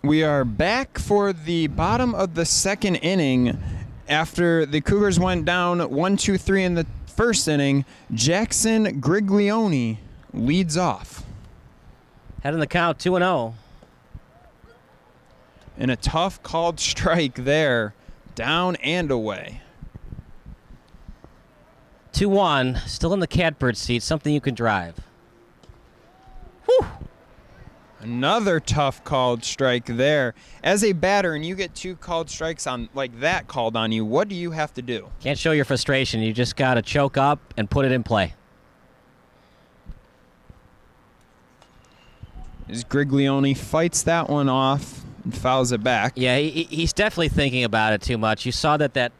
We are back for the bottom of the second inning. After the Cougars went down 1-2-3 in the first inning, Jackson Griglione leads off. Head in the count, 2-0. And a tough called strike there, down and away. 2-1, still in the catbird seat, something you can drive. Whew. Another tough called strike there. As a batter, and you get two called strikes on like that called on you, what do you have to do? Can't show your frustration. You just got to choke up and put it in play. As Griglione fights that one off and fouls it back. Yeah, he's definitely thinking about it too much. You saw that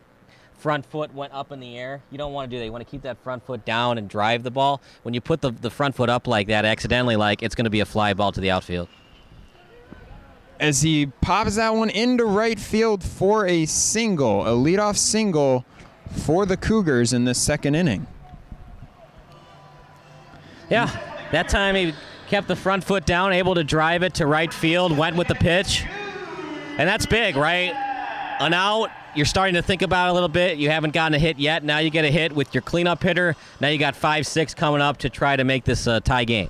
front foot went up in the air. You don't want to do that. You want to keep that front foot down and drive the ball. When you put the front foot up like that accidentally, it's going to be a fly ball to the outfield. As he pops that one into right field for a single, a leadoff single for the Cougars in the second inning. Yeah, that time he kept the front foot down, able to drive it to right field, went with the pitch. And that's big, right? An out. You're starting to think about it a little bit. You haven't gotten a hit yet. Now you get a hit with your cleanup hitter. Now you got 5-6 coming up to try to make this a tie game.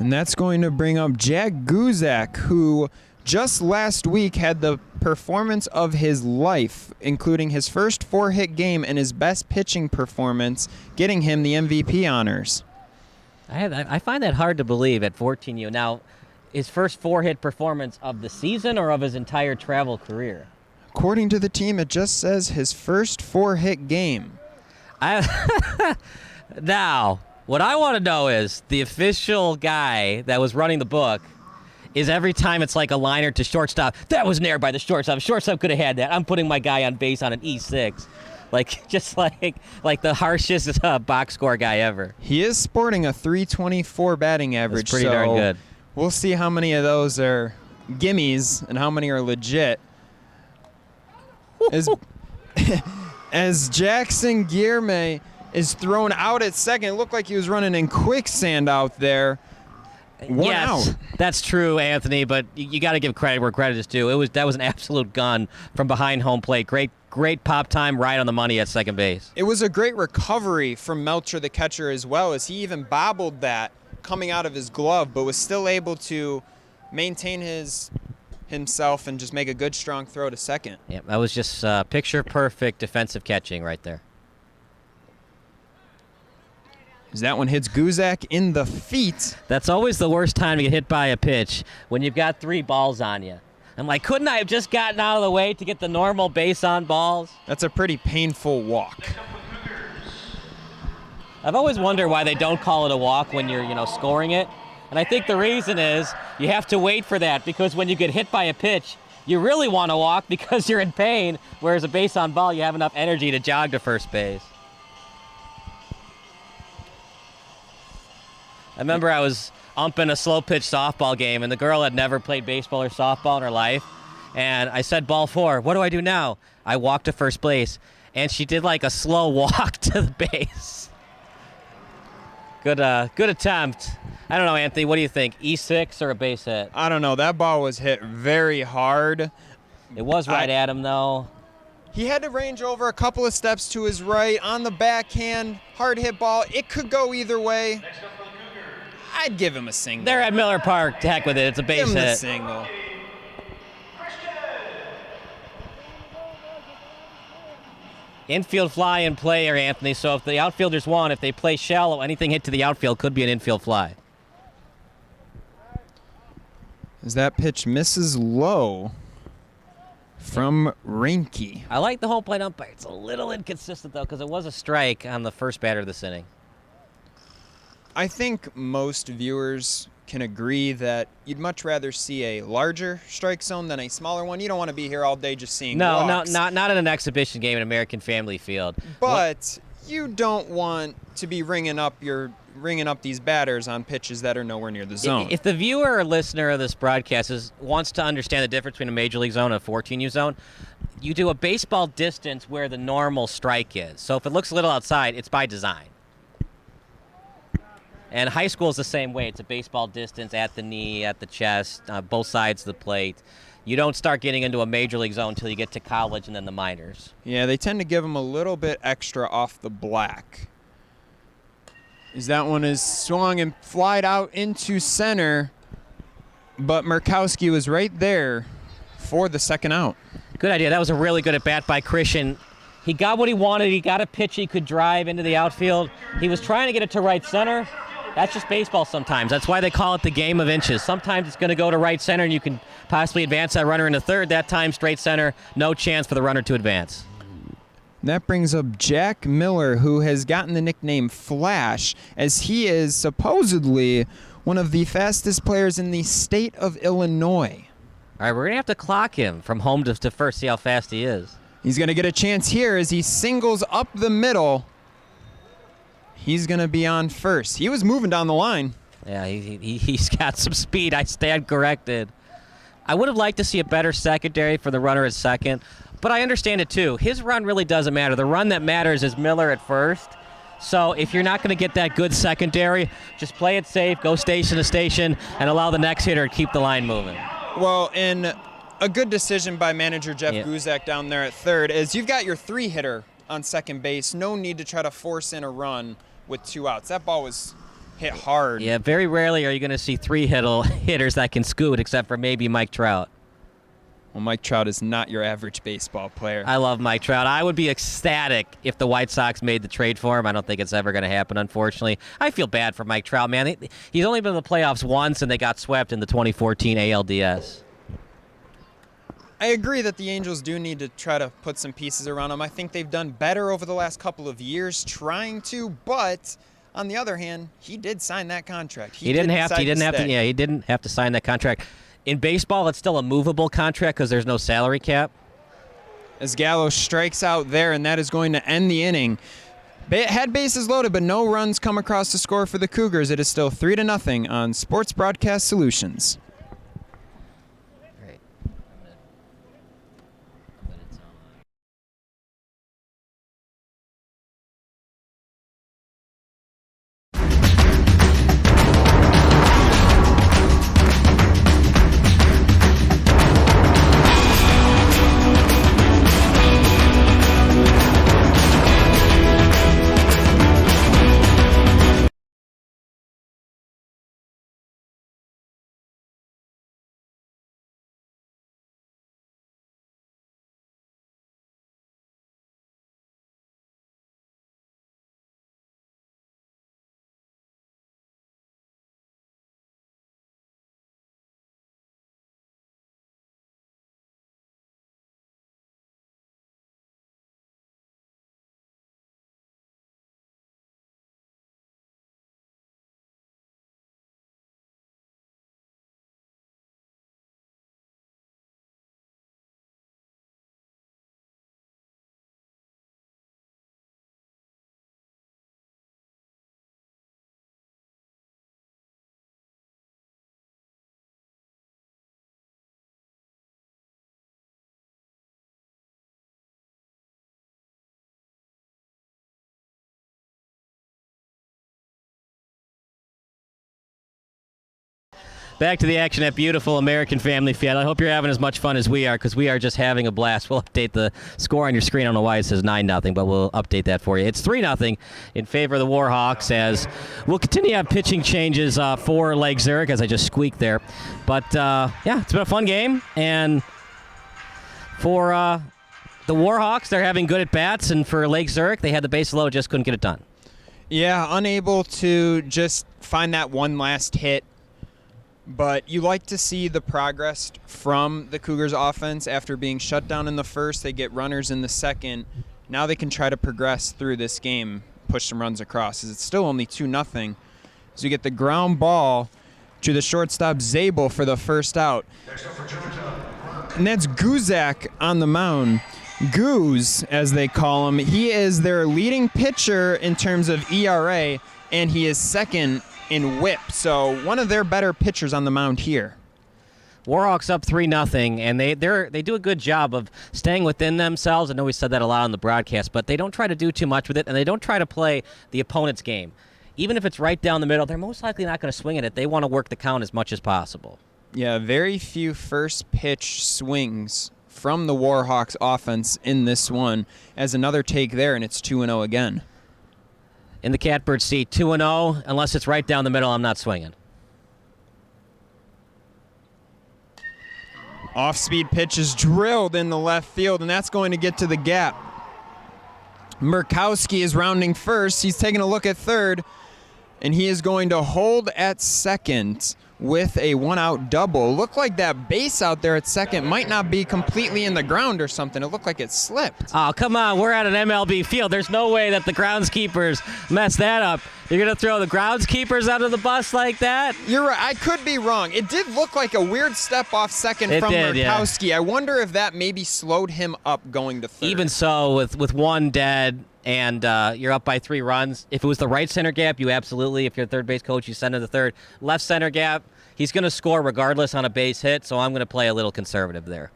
And that's going to bring up Jack Guzak, who just last week had the performance of his life, including his first 4-hit game and his best pitching performance, getting him the MVP honors. I find that hard to believe at 14U. Now, his first 4-hit performance of the season or of his entire travel career? According to the team, it just says his first 4-hit game. Now, what I want to know is the official guy that was running the book is every time it's like a liner to shortstop, that was nailed by the shortstop. Shortstop could have had that. I'm putting my guy on base on an E6. Just like the harshest box score guy ever. He is sporting a .324 batting average. That's pretty darn good. We'll see how many of those are gimmies and how many are legit. As Jackson Guillerme is thrown out at second, it looked like he was running in quicksand out there. One out. That's true, Anthony, but you got to give credit where credit is due. That was an absolute gun from behind home plate. Great pop time, right on the money at second base. It was a great recovery from Melcher, the catcher, as well, as he even bobbled that coming out of his glove, but was still able to maintain himself and just make a good, strong throw to second. Yeah, that was just picture-perfect defensive catching right there. As that one hits Guzak in the feet. That's always the worst time to get hit by a pitch, when you've got 3 balls on you. I'm like, couldn't I have just gotten out of the way to get the normal base on balls? That's a pretty painful walk. I've always wondered why they don't call it a walk when you're, scoring it. And I think the reason is you have to wait for that, because when you get hit by a pitch, you really want to walk because you're in pain, whereas a base on ball, you have enough energy to jog to first base. I remember I was umping a slow pitch softball game, and the girl had never played baseball or softball in her life. And I said, ball 4, what do I do now? I walked to first base, and she did like a slow walk to the base. Good attempt. I don't know, Anthony, what do you think? E6 or a base hit? I don't know. That ball was hit very hard. It was right at him, though. He had to range over a couple of steps to his right on the backhand. Hard hit ball. It could go either way. I'd give him a single. They're at Miller Park. To heck with it. It's a base hit. Give him a single. Infield fly in play here, Anthony. So if the outfielders want, if they play shallow, anything hit to the outfield could be an infield fly. As that pitch misses low from Reinke. I like the home plate umpire. It's a little inconsistent, though, because it was a strike on the first batter of this inning. I think most viewers can agree that you'd much rather see a larger strike zone than a smaller one. You don't want to be here all day just seeing walks. not in an exhibition game at American Family Field. But you don't want to be ringing up these batters on pitches that are nowhere near the zone. If the viewer or listener of this broadcast wants to understand the difference between a Major League zone and a 14U zone, you do a baseball distance where the normal strike is. So if it looks a little outside, it's by design. And high school is the same way. It's a baseball distance at the knee, at the chest, both sides of the plate. You don't start getting into a major league zone until you get to college and then the minors. Yeah, they tend to give them a little bit extra off the black. As that one is swung and flied out into center, but Murkowski was right there for the second out. Good idea. That was a really good at-bat by Christian. He got what he wanted. He got a pitch he could drive into the outfield. He was trying to get it to right center. That's just baseball sometimes. That's why they call it the game of inches. Sometimes it's going to go to right center and you can possibly advance that runner into third. That time, straight center, no chance for the runner to advance. That brings up Jack Miller, who has gotten the nickname Flash, as he is supposedly one of the fastest players in the state of Illinois. All right, we're going to have to clock him from home to first, see how fast he is. He's going to get a chance here as he singles up the middle. He's going to be on first. He was moving down the line. Yeah, he's got some speed. I stand corrected. I would have liked to see a better secondary for the runner at second, but I understand it too. His run really doesn't matter. The run that matters is Miller at first. So if you're not going to get that good secondary, just play it safe, go station to station, and allow the next hitter to keep the line moving. Well, and a good decision by manager Jeff Guzak down there at third is you've got your three hitter on second base. No need to try to force in a run with 2 outs. That ball was hit hard. Yeah, very rarely are you going to see three hitters that can scoot, except for maybe Mike Trout. Well, Mike Trout is not your average baseball player. I love Mike Trout. I would be ecstatic if the White Sox made the trade for him. I don't think it's ever going to happen, unfortunately. I feel bad for Mike Trout, man. He's only been in the playoffs once, and they got swept in the 2014 ALDS. I agree that the Angels do need to try to put some pieces around him. I think they've done better over the last couple of years trying to, but on the other hand, he did sign that contract. He didn't have to sign that contract. In baseball, it's still a movable contract because there's no salary cap. As Gallo strikes out there, and that is going to end the inning. Had bases loaded, but no runs come across the score for the Cougars. It is still 3-0 on Sports Broadcast Solutions. Back to the action at beautiful American Family Field. I hope you're having as much fun as we are, because we are just having a blast. We'll update the score on your screen. I don't know why it says 9-0, but we'll update that for you. It's 3-0 in favor of the Warhawks, as we'll continue to have pitching changes for Lake Zurich, as I just squeaked there. But, yeah, it's been a fun game. And for the Warhawks, they're having good at-bats. And for Lake Zurich, they had the base low, just couldn't get it done. Yeah, unable to just find that one last hit. But you like to see the progress from the Cougars offense after being shut down in the first. They get runners in the second. Now they can try to progress through this game, push some runs across, as it's still only 2-0. So you get the ground ball to the shortstop Zabel for the first out. And that's Guzak on the mound. Guz, as they call him, he is their leading pitcher in terms of ERA, and he is second in whip, so one of their better pitchers on the mound here. Warhawks up 3-0, and they do a good job of staying within themselves. I know we said that a lot on the broadcast, but they don't try to do too much with it, and they don't try to play the opponent's game. even if it's right down the middle, they're most likely not going to swing at it. They want to work the count as much as possible. Yeah, very few first pitch swings from the Warhawks offense in this one. As another take there, and it's 2-0 again. In the catbird seat, 2-0. Unless it's right down the middle, I'm not swinging. Off-speed pitch is drilled in the left field, and that's going to get to the gap. Murkowski is rounding first. He's taking a look at third, and he is going to hold at second with a one-out double. Looked like that base out there at second might not be completely in the ground or something. It looked like it slipped. Oh, come on. We're at an MLB field. There's no way that the groundskeepers mess that up. You're going to throw the groundskeepers out of the bus like that? You're right. I could be wrong. It did look like a weird step off second from Murkowski. Yeah. I wonder if that maybe slowed him up going to third. Even so, with one dead and you're up by 3 runs, if it was the right center gap, you absolutely, if you're a third base coach, you send him to third. Left center gap, he's going to score regardless on a base hit, so I'm going to play a little conservative there.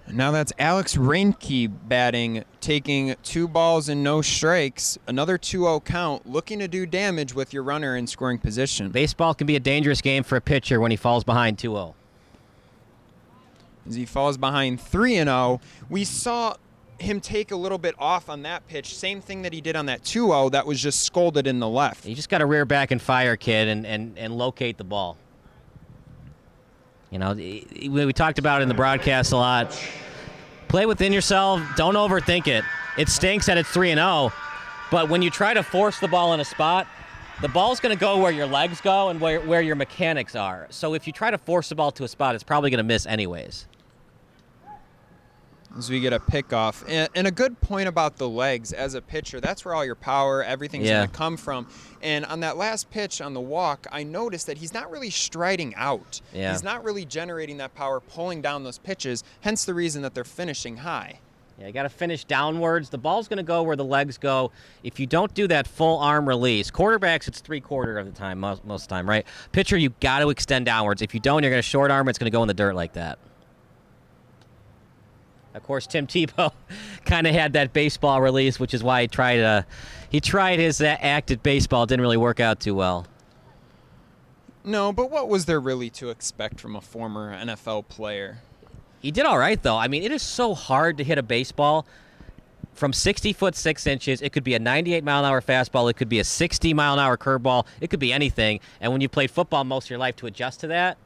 Now that's Alex Reinke batting, taking 2 balls and no strikes. Another 2-0 count, looking to do damage with your runner in scoring position. Baseball can be a dangerous game for a pitcher when he falls behind 2-0. As he falls behind 3-0, we saw him take a little bit off on that pitch. Same thing that he did on that 2-0 that was just scolded in the left. You just got to rear back and fire, kid, and locate the ball. You know, we talked about it in the broadcast a lot. Play within yourself. Don't overthink it. It stinks that it's 3-0, but when you try to force the ball in a spot, the ball's going to go where your legs go and where your mechanics are. So if you try to force the ball to a spot, it's probably going to miss anyways. As we get a pickoff. And a good point about the legs as a pitcher, that's where all your power, everything's going to come from. And on that last pitch on the walk, I noticed that he's not really striding out. Yeah. He's not really generating that power, pulling down those pitches, hence the reason that they're finishing high. Yeah, you got to finish downwards. The ball's going to go where the legs go. If you don't do that full arm release, quarterbacks, it's 3/4 of the time, most of the time, right? Pitcher, you got to extend downwards. If you don't, you're going to short arm, it's going to go in the dirt like that. Of course, Tim Tebow kind of had that baseball release, which is why he tried his act at baseball. It didn't really work out too well. No, but what was there really to expect from a former NFL player? He did all right, though. I mean, it is so hard to hit a baseball from 60 foot 6 inches. It could be a 98-mile-an-hour fastball. It could be a 60-mile-an-hour curveball. It could be anything. And when you played football most of your life, to adjust to that,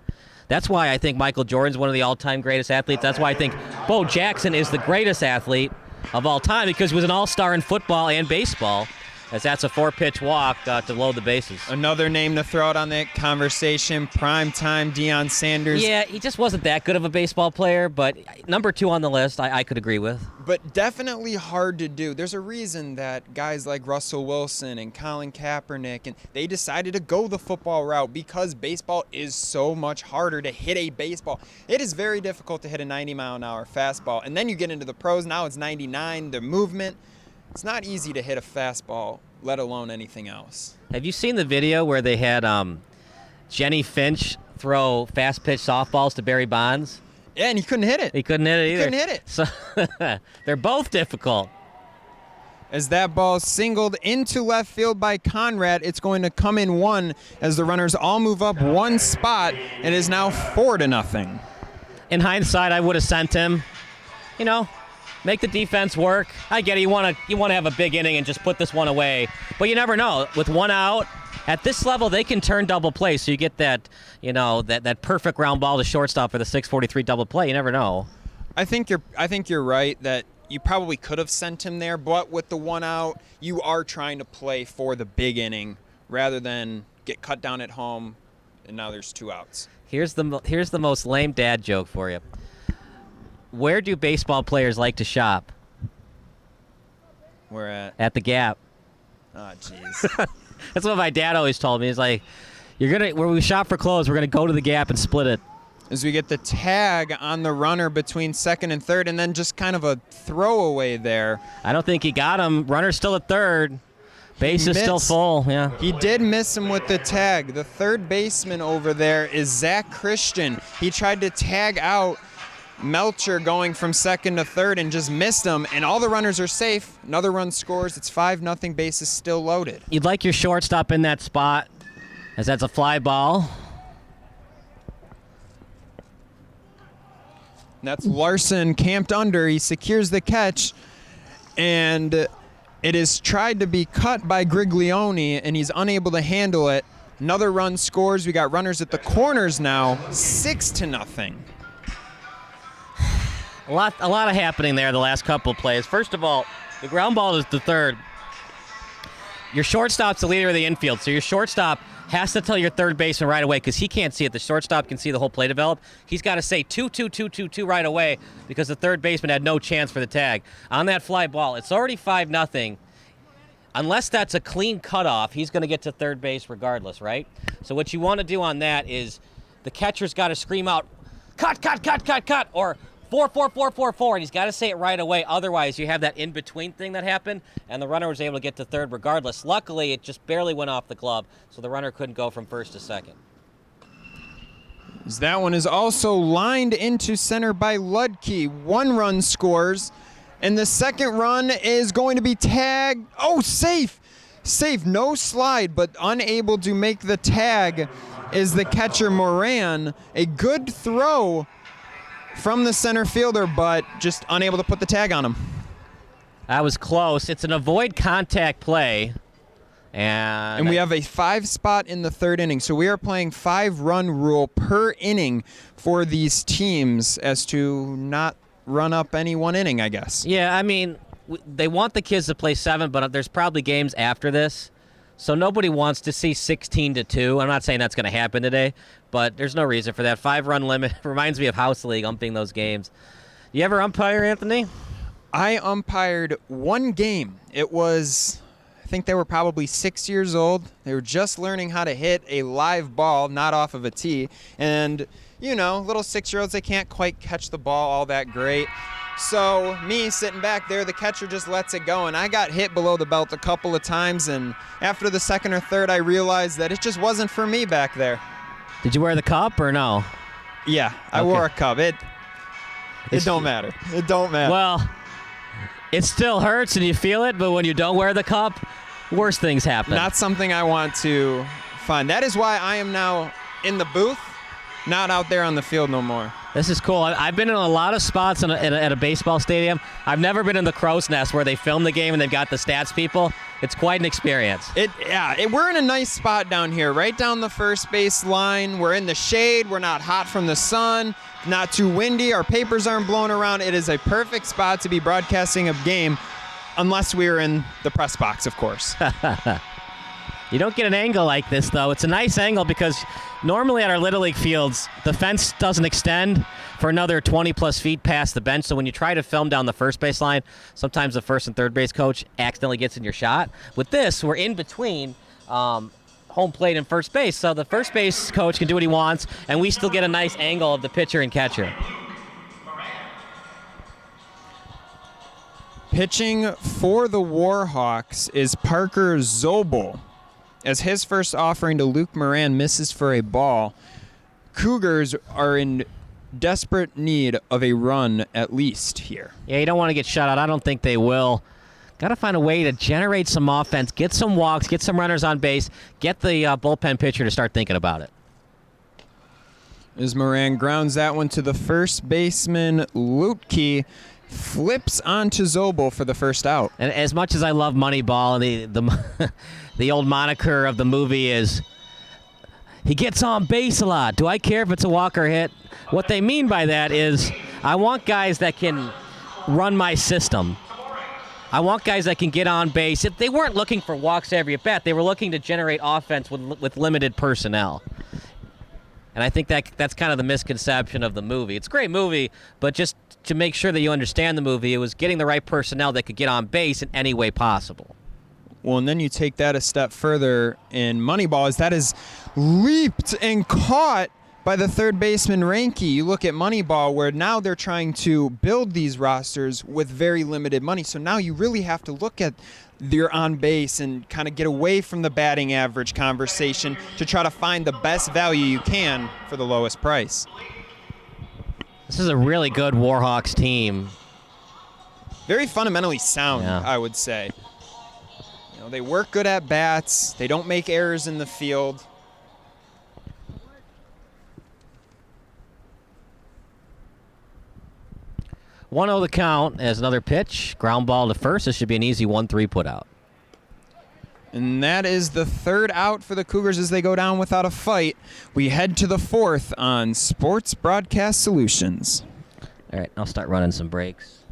that's why I think Michael Jordan's one of the all-time greatest athletes. That's why I think Bo Jackson is the greatest athlete of all time, because he was an all-star in football and baseball, as that's a 4-pitch walk to load the bases. Another name to throw out on that conversation, primetime Deion Sanders. Yeah, he just wasn't that good of a baseball player, but number 2 on the list, I could agree with. But definitely hard to do. There's a reason that guys like Russell Wilson and Colin Kaepernick, and they decided to go the football route because baseball is so much harder to hit a baseball. It is very difficult to hit a 90-mile-an-hour fastball. And then you get into the pros, now it's 99, the movement. It's not easy to hit a fastball, let alone anything else. Have you seen the video where they had Jenny Finch throw fast-pitch softballs to Barry Bonds? Yeah, and he couldn't hit it. He couldn't hit it either. He couldn't hit it. So they're both difficult. As that ball singled into left field by Conrad, it's going to come in 1 as the runners all move up 1 spot. It is now 4-0. In hindsight, I would have sent him. You know, make the defense work. I get it. You want to have a big inning and just put this one away. But you never know. With 1 out, at this level, they can turn double play. So you get that, that perfect ground ball to shortstop for the 643 double play. You never know. I think you're right that you probably could have sent him there, but with the 1 out, you are trying to play for the big inning rather than get cut down at home, and now there's 2 outs. Here's the most lame dad joke for you. Where do baseball players like to shop? Where at? At the Gap. Oh, jeez. That's what my dad always told me. He's like, where we shop for clothes, we're gonna go to the Gap and split it. As we get the tag on the runner between second and third, and then just kind of a throwaway there. I don't think he got him. Runner's still at third. Base is still full. Yeah. He did miss him with the tag. The third baseman over there is Zach Christian. He tried to tag out Melcher going from second to third and just missed him, and all the runners are safe. Another run scores. It's 5-0. Bases still loaded. You'd like your shortstop in that spot, as that's a fly ball. That's Larson camped under. He secures the catch, and it is tried to be cut by Griglione, and he's unable to handle it. Another run scores. We got runners at the corners now, 6-0. A lot of happening there the last couple of plays. First of all, the ground ball is the third. Your shortstop's the leader of the infield, so your shortstop has to tell your third baseman right away because he can't see it. The shortstop can see the whole play develop. He's got to say 2-2-2-2-2 right away because the third baseman had no chance for the tag. On that fly ball, it's already 5-0. Unless that's a clean cutoff, he's going to get to third base regardless, right? So what you want to do on that is the catcher's got to scream out, cut, cut, cut, cut, cut, or 4-4-4-4-4, and he's got to say it right away. Otherwise, you have that in-between thing that happened, and the runner was able to get to third regardless. Luckily, it just barely went off the glove, so the runner couldn't go from first to second. That one is also lined into center by Ludke. 1 run scores, and the second run is going to be tagged. Oh, safe! Safe, no slide, but unable to make the tag is the catcher Moran. A good throw from the center fielder, but just unable to put the tag on him. That was close. It's an avoid contact play. And we have a 5 spot in the 3rd inning. So we are playing 5-run rule per inning for these teams as to not run up any one inning, I guess. Yeah, I mean, they want the kids to play 7, but there's probably games after this. So nobody wants to see 16-2. I'm not saying that's going to happen today, but there's no reason for that. 5-run limit reminds me of House League, umping those games. You ever umpire, Anthony? I umpired 1 game. It was, I think they were probably 6 years old. They were just learning how to hit a live ball, not off of a tee. And, you know, little 6-year-olds, they can't quite catch the ball all that great. So me sitting back there, the catcher just lets it go, and I got hit below the belt a couple of times, and after the 2nd or 3rd, I realized that it just wasn't for me back there. Did you wear the cup or no? Yeah, I wore a cup. It don't matter. It don't matter. Well, it still hurts and you feel it, but when you don't wear the cup, worse things happen. Not something I want to find. That is why I am now in the booth, not out there on the field no more. This is cool. I've been in a lot of spots at a baseball stadium. I've never been in the crow's nest where they film the game and they've got the stats people. It's quite an experience. We're in a nice spot down here, right down the first base line. We're in the shade. We're not hot from the sun, not too windy. Our papers aren't blowing around. It is a perfect spot to be broadcasting a game, unless we're in the press box, of course. You don't get an angle like this, though. It's a nice angle because normally at our Little League fields, the fence doesn't extend for another 20-plus feet past the bench. So when you try to film down the first base line, sometimes the first and third base coach accidentally gets in your shot. With this, we're in between home plate and first base. So the first base coach can do what he wants, and we still get a nice angle of the pitcher and catcher. Pitching for the Warhawks is Parker Zobel, as his first offering to Luke Moran misses for a ball. Cougars are in desperate need of a run at least here. Yeah, you don't want to get shut out. I don't think they will. Got to find a way to generate some offense, get some walks, get some runners on base, get the bullpen pitcher to start thinking about it. As Moran grounds that one to the first baseman, Lutke flips onto Zobel for the first out. And as much as I love Moneyball, the the old moniker of the movie is he gets on base a lot. Do I care if it's a walk or hit? What they mean by that is I want guys that can run my system. I want guys that can get on base. If they weren't looking for walks every at bat, they were looking to generate offense with limited personnel. And I think that's kind of the misconception of the movie. It's a great movie, but just to make sure that you understand the movie, it was getting the right personnel that could get on base in any way possible. Well, and then you take that a step further in Moneyball, as that is leaped and caught by the third baseman, Ranke. You look at Moneyball, where now they're trying to build these rosters with very limited money. So now you really have to look at your on base and kind of get away from the batting average conversation to try to find the best value you can for the lowest price. This is a really good Warhawks team. Very fundamentally sound, Yeah. I would say. They work good at bats. They don't make errors in the field. One 0 the count as another pitch. Ground ball to first. This should be an easy 1-3 put out. And that is the third out for the Cougars as they go down without a fight. We head to the fourth on Sports Broadcast Solutions. All right, I'll start running some breaks.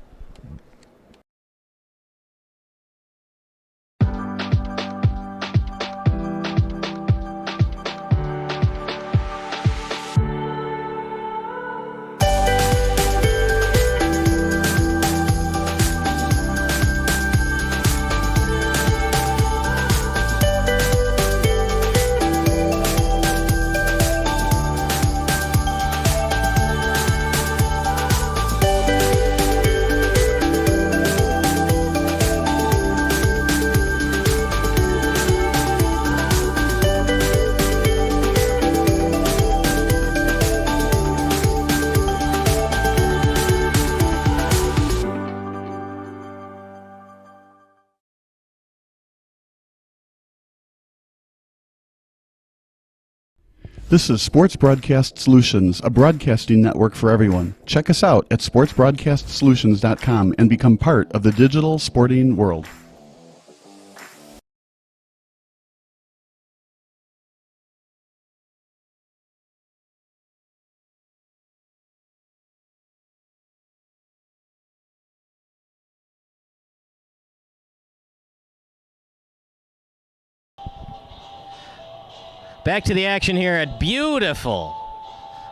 This is Sports Broadcast Solutions, a broadcasting network for everyone. Check us out at sportsbroadcastsolutions.com and become part of the digital sporting world. Back to the action here at beautiful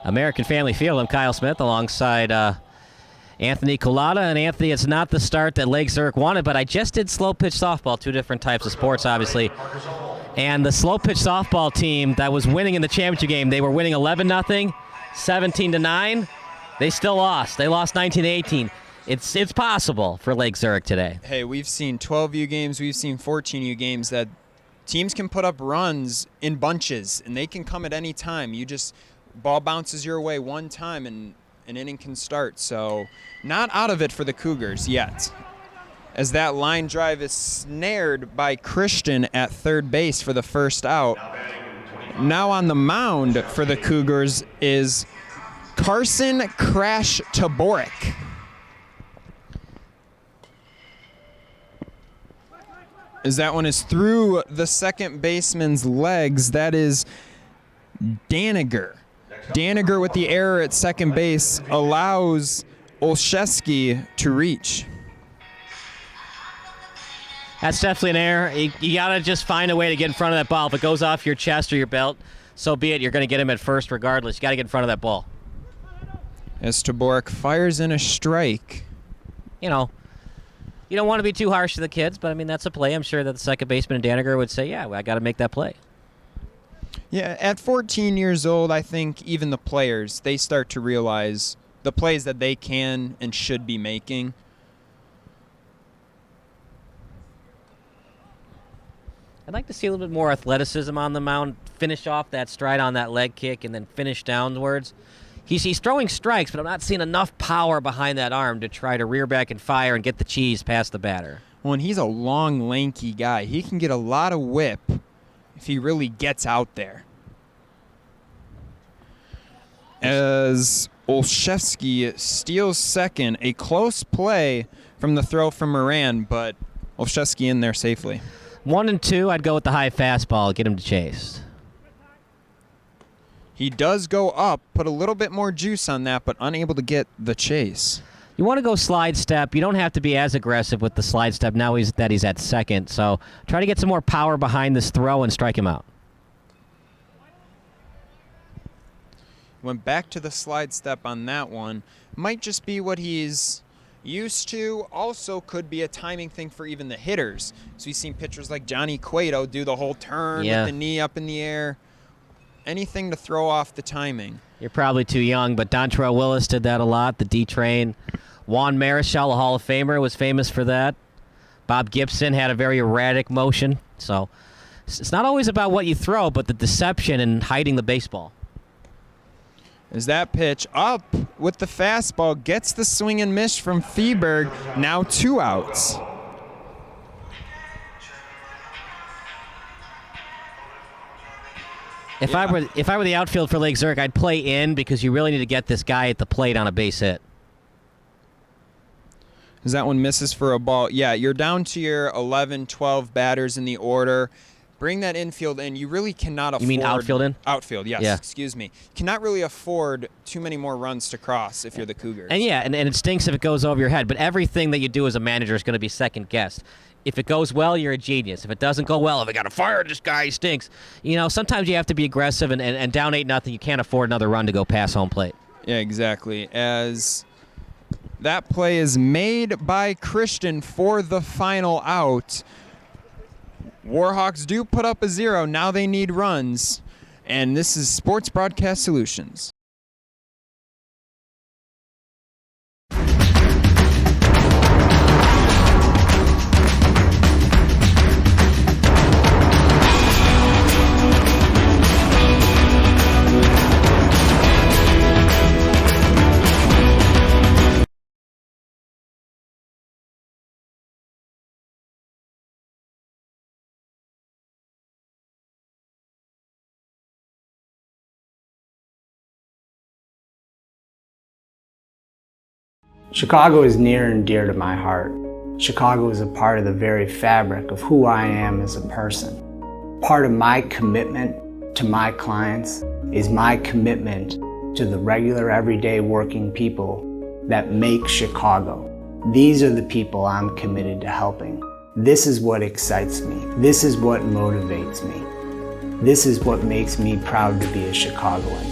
American Family Field. I'm Kyle Smith alongside Anthony Collada. And Anthony, it's not the start that Lake Zurich wanted, but I just did slow pitch softball, two different types of sports, obviously. And the slow pitch softball team that was winning in the championship game, they were winning 11-0, 17-9. They still lost. They lost 19-18. It's possible for Lake Zurich today. Hey, we've seen 12U games, we've seen 14U games that teams can put up runs in bunches, and they can come at any time. Ball bounces your way one time, and an inning can start. So not out of it for the Cougars yet, as that line drive is snared by Christian at third base for the first out. Now on the mound for the Cougars is Carson Crash Taborik. As that one is through the second baseman's legs. That is Daniger. Daniger with the error at second base allows Olszewski to reach. That's definitely an error. You got to just find a way to get in front of that ball. If it goes off your chest or your belt, so be it. You're going to get him at first regardless. You got to get in front of that ball. As Taborik fires in a strike. You don't want to be too harsh to the kids, but, that's a play. I'm sure that the second baseman and Daniger would say, yeah, I got to make that play. Yeah, at 14 years old, I think even the players, they start to realize the plays that they can and should be making. I'd like to see a little bit more athleticism on the mound, finish off that stride on that leg kick, and then finish downwards. He's throwing strikes, but I'm not seeing enough power behind that arm to try to rear back and fire and get the cheese past the batter. Well, and he's a long, lanky guy. He can get a lot of whip if he really gets out there. As Olszewski steals second, a close play from the throw from Moran, but Olszewski in there safely. 1-2, I'd go with the high fastball, get him to chase. He does go up, put a little bit more juice on that, but unable to get the chase. You want to go slide step. You don't have to be as aggressive with the slide step now he's at second. So try to get some more power behind this throw and strike him out. Went back to the slide step on that one. Might just be what he's used to. Also could be a timing thing for even the hitters. So we've seen pitchers like Johnny Cueto do the whole turn with the knee up in the air. Anything to throw off the timing. You're probably too young, but Dontrell Willis did that a lot, the D-train. Juan Marichal, a Hall of Famer, was famous for that. Bob Gibson had a very erratic motion. So it's not always about what you throw, but the deception and hiding the baseball. As that pitch up with the fastball gets the swing and miss from Feeberg. Now 2 outs. If I were the outfield for Lake Zurich, I'd play in because you really need to get this guy at the plate on a base hit. As that one misses for a ball. Yeah, you're down to your 11, 12 batters in the order. Bring that infield in. You really cannot afford... You mean outfield in? Outfield, yes. Yeah. Excuse me. Cannot really afford too many more runs to cross if you're the Cougars. And yeah, and it stinks if it goes over your head, but everything that you do as a manager is going to be second guessed. If it goes well, you're a genius. If it doesn't go well, if I got to fire this guy, he stinks. You know, sometimes you have to be aggressive, and down 8-0, you can't afford another run to go past home plate. Yeah, exactly. As that play is made by Christian for the final out. Warhawks do put up a 0. Now they need runs. And this is Sports Broadcast Solutions. Chicago is near and dear to my heart. Chicago is a part of the very fabric of who I am as a person. Part of my commitment to my clients is my commitment to the regular, everyday working people that make Chicago. These are the people I'm committed to helping. This is what excites me. This is what motivates me. This is what makes me proud to be a Chicagoan.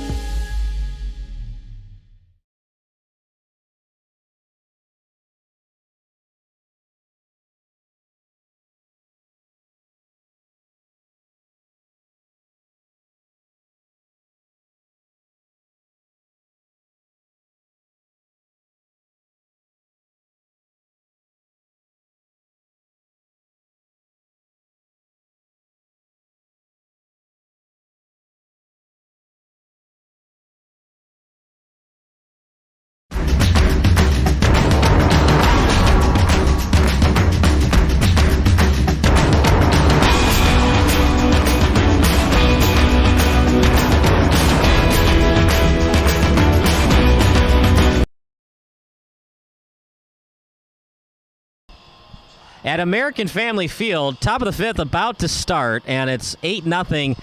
At American Family Field, top of the 5th, about to start, and it's 8-0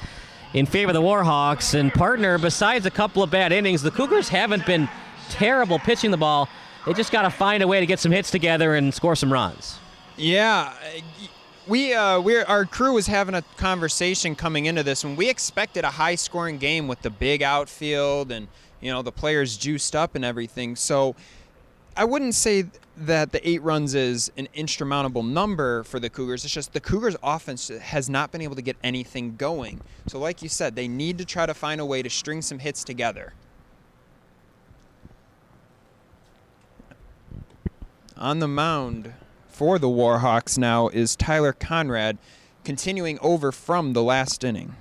in favor of the Warhawks. And partner, besides a couple of bad innings, the Cougars haven't been terrible pitching the ball. They just got to find a way to get some hits together and score some runs. Yeah, our crew was having a conversation coming into this when we expected a high-scoring game with the big outfield and the players juiced up and everything. So I wouldn't say that the 8 runs is an insurmountable number for the Cougars. It's just the Cougars' offense has not been able to get anything going. So like you said, they need to try to find a way to string some hits together. On the mound for the Warhawks now is Tyler Conrad, continuing over from the last inning.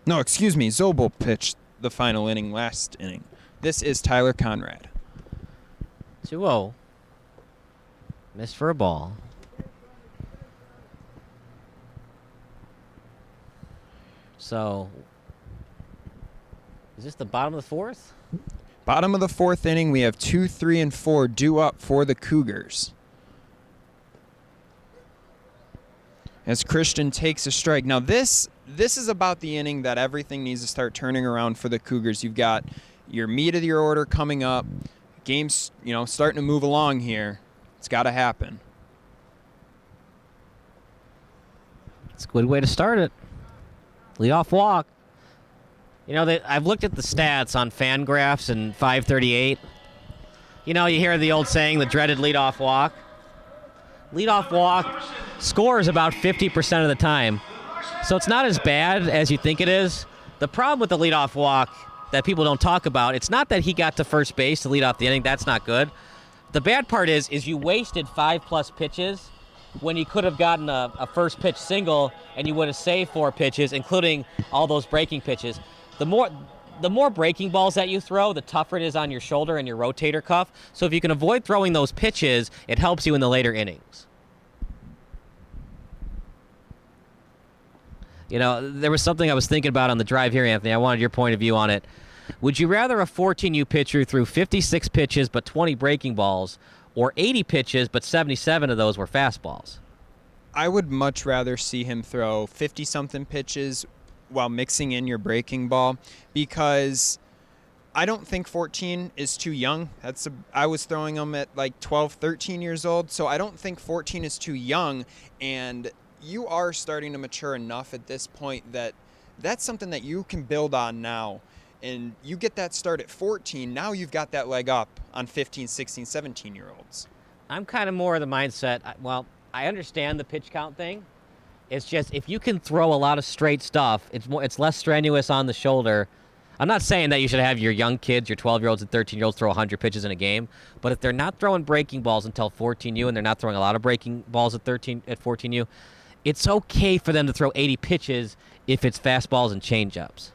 No, excuse me, Zobel pitched the final inning last inning. This is Tyler Conrad. 2-0. Missed for a ball. So, is this the bottom of the 4th? Bottom of the 4th inning, we have 2, 3, and 4 due up for the Cougars. As Christian takes a strike. Now this is about the inning that everything needs to start turning around for the Cougars. You've got your meat of your order coming up. Game's, starting to move along here. It's got to happen. It's a good way to start it. Leadoff walk. I've looked at the stats on Fangraphs and 538. You hear the old saying, the dreaded leadoff walk. Leadoff walk scores about 50% of the time. So it's not as bad as you think it is. The problem with the leadoff walk that people don't talk about, it's not that he got to first base to lead off the inning. That's not good. The bad part is you wasted 5+ pitches when you could have gotten a first pitch single and you would have saved 4 pitches, including all those breaking pitches. The the more breaking balls that you throw, the tougher it is on your shoulder and your rotator cuff. So if you can avoid throwing those pitches, it helps you in the later innings. You know, there was something I was thinking about on the drive here, Anthony. I wanted your point of view on it. Would you rather a 14U pitcher threw 56 pitches but 20 breaking balls, or 80 pitches but 77 of those were fastballs? I would much rather see him throw 50-something pitches while mixing in your breaking ball, because I don't think 14 is too young. I was throwing them at like 12, 13 years old, so I don't think 14 is too young, and you are starting to mature enough at this point that that's something that you can build on now. And you get that start at 14, now you've got that leg up on 15, 16, 17-year-olds. I'm kind of more of the mindset, well, I understand the pitch count thing. It's just if you can throw a lot of straight stuff, it's less strenuous on the shoulder. I'm not saying that you should have your young kids, your 12-year-olds and 13-year-olds throw 100 pitches in a game, but if they're not throwing breaking balls until 14U and they're not throwing a lot of breaking balls at 14U, it's okay for them to throw 80 pitches if it's fastballs and changeups.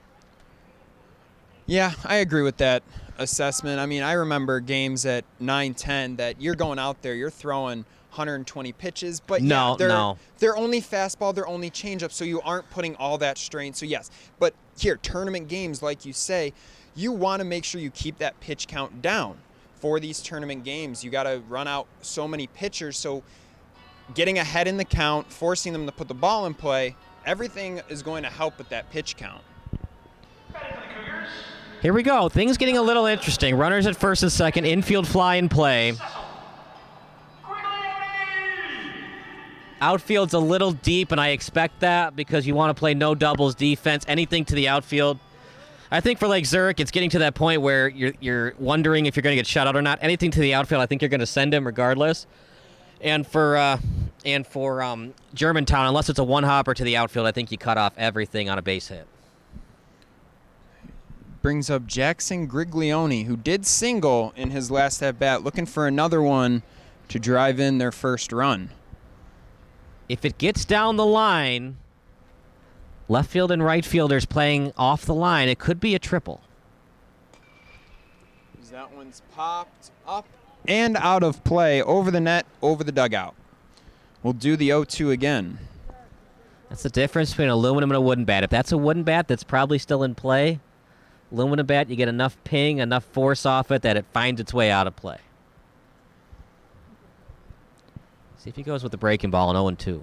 Yeah, I agree with that assessment. I mean, I remember games at 9-10 that you're going out there, you're throwing 120 pitches, but they're only fastball, they're only changeup, so you aren't putting all that strain. So yes, but here, tournament games, like you say, you want to make sure you keep that pitch count down. For these tournament games, you got to run out so many pitchers, so getting ahead in the count, forcing them to put the ball in play, everything is going to help with that pitch count. Here we go. Things getting a little interesting. Runners at first and second, infield fly in play. Outfield's a little deep, and I expect that because you want to play no doubles defense, anything to the outfield. I think for Lake Zurich, it's getting to that point where you're wondering if you're going to get shut out or not. Anything to the outfield, I think you're going to send him regardless. And for Germantown, unless it's a one-hopper to the outfield, I think you cut off everything on a base hit. Brings up Jackson Griglione, who did single in his last at-bat, looking for another one to drive in their first run. If it gets down the line, left field and right fielders playing off the line, it could be a triple. That one's popped up and out of play, over the net, over the dugout. We'll do the 0-2 again. That's the difference between aluminum and a wooden bat. If that's a wooden bat, that's probably still in play. Aluminum bat, you get enough ping, enough force off it that it finds its way out of play. See if he goes with the breaking ball in 0-2.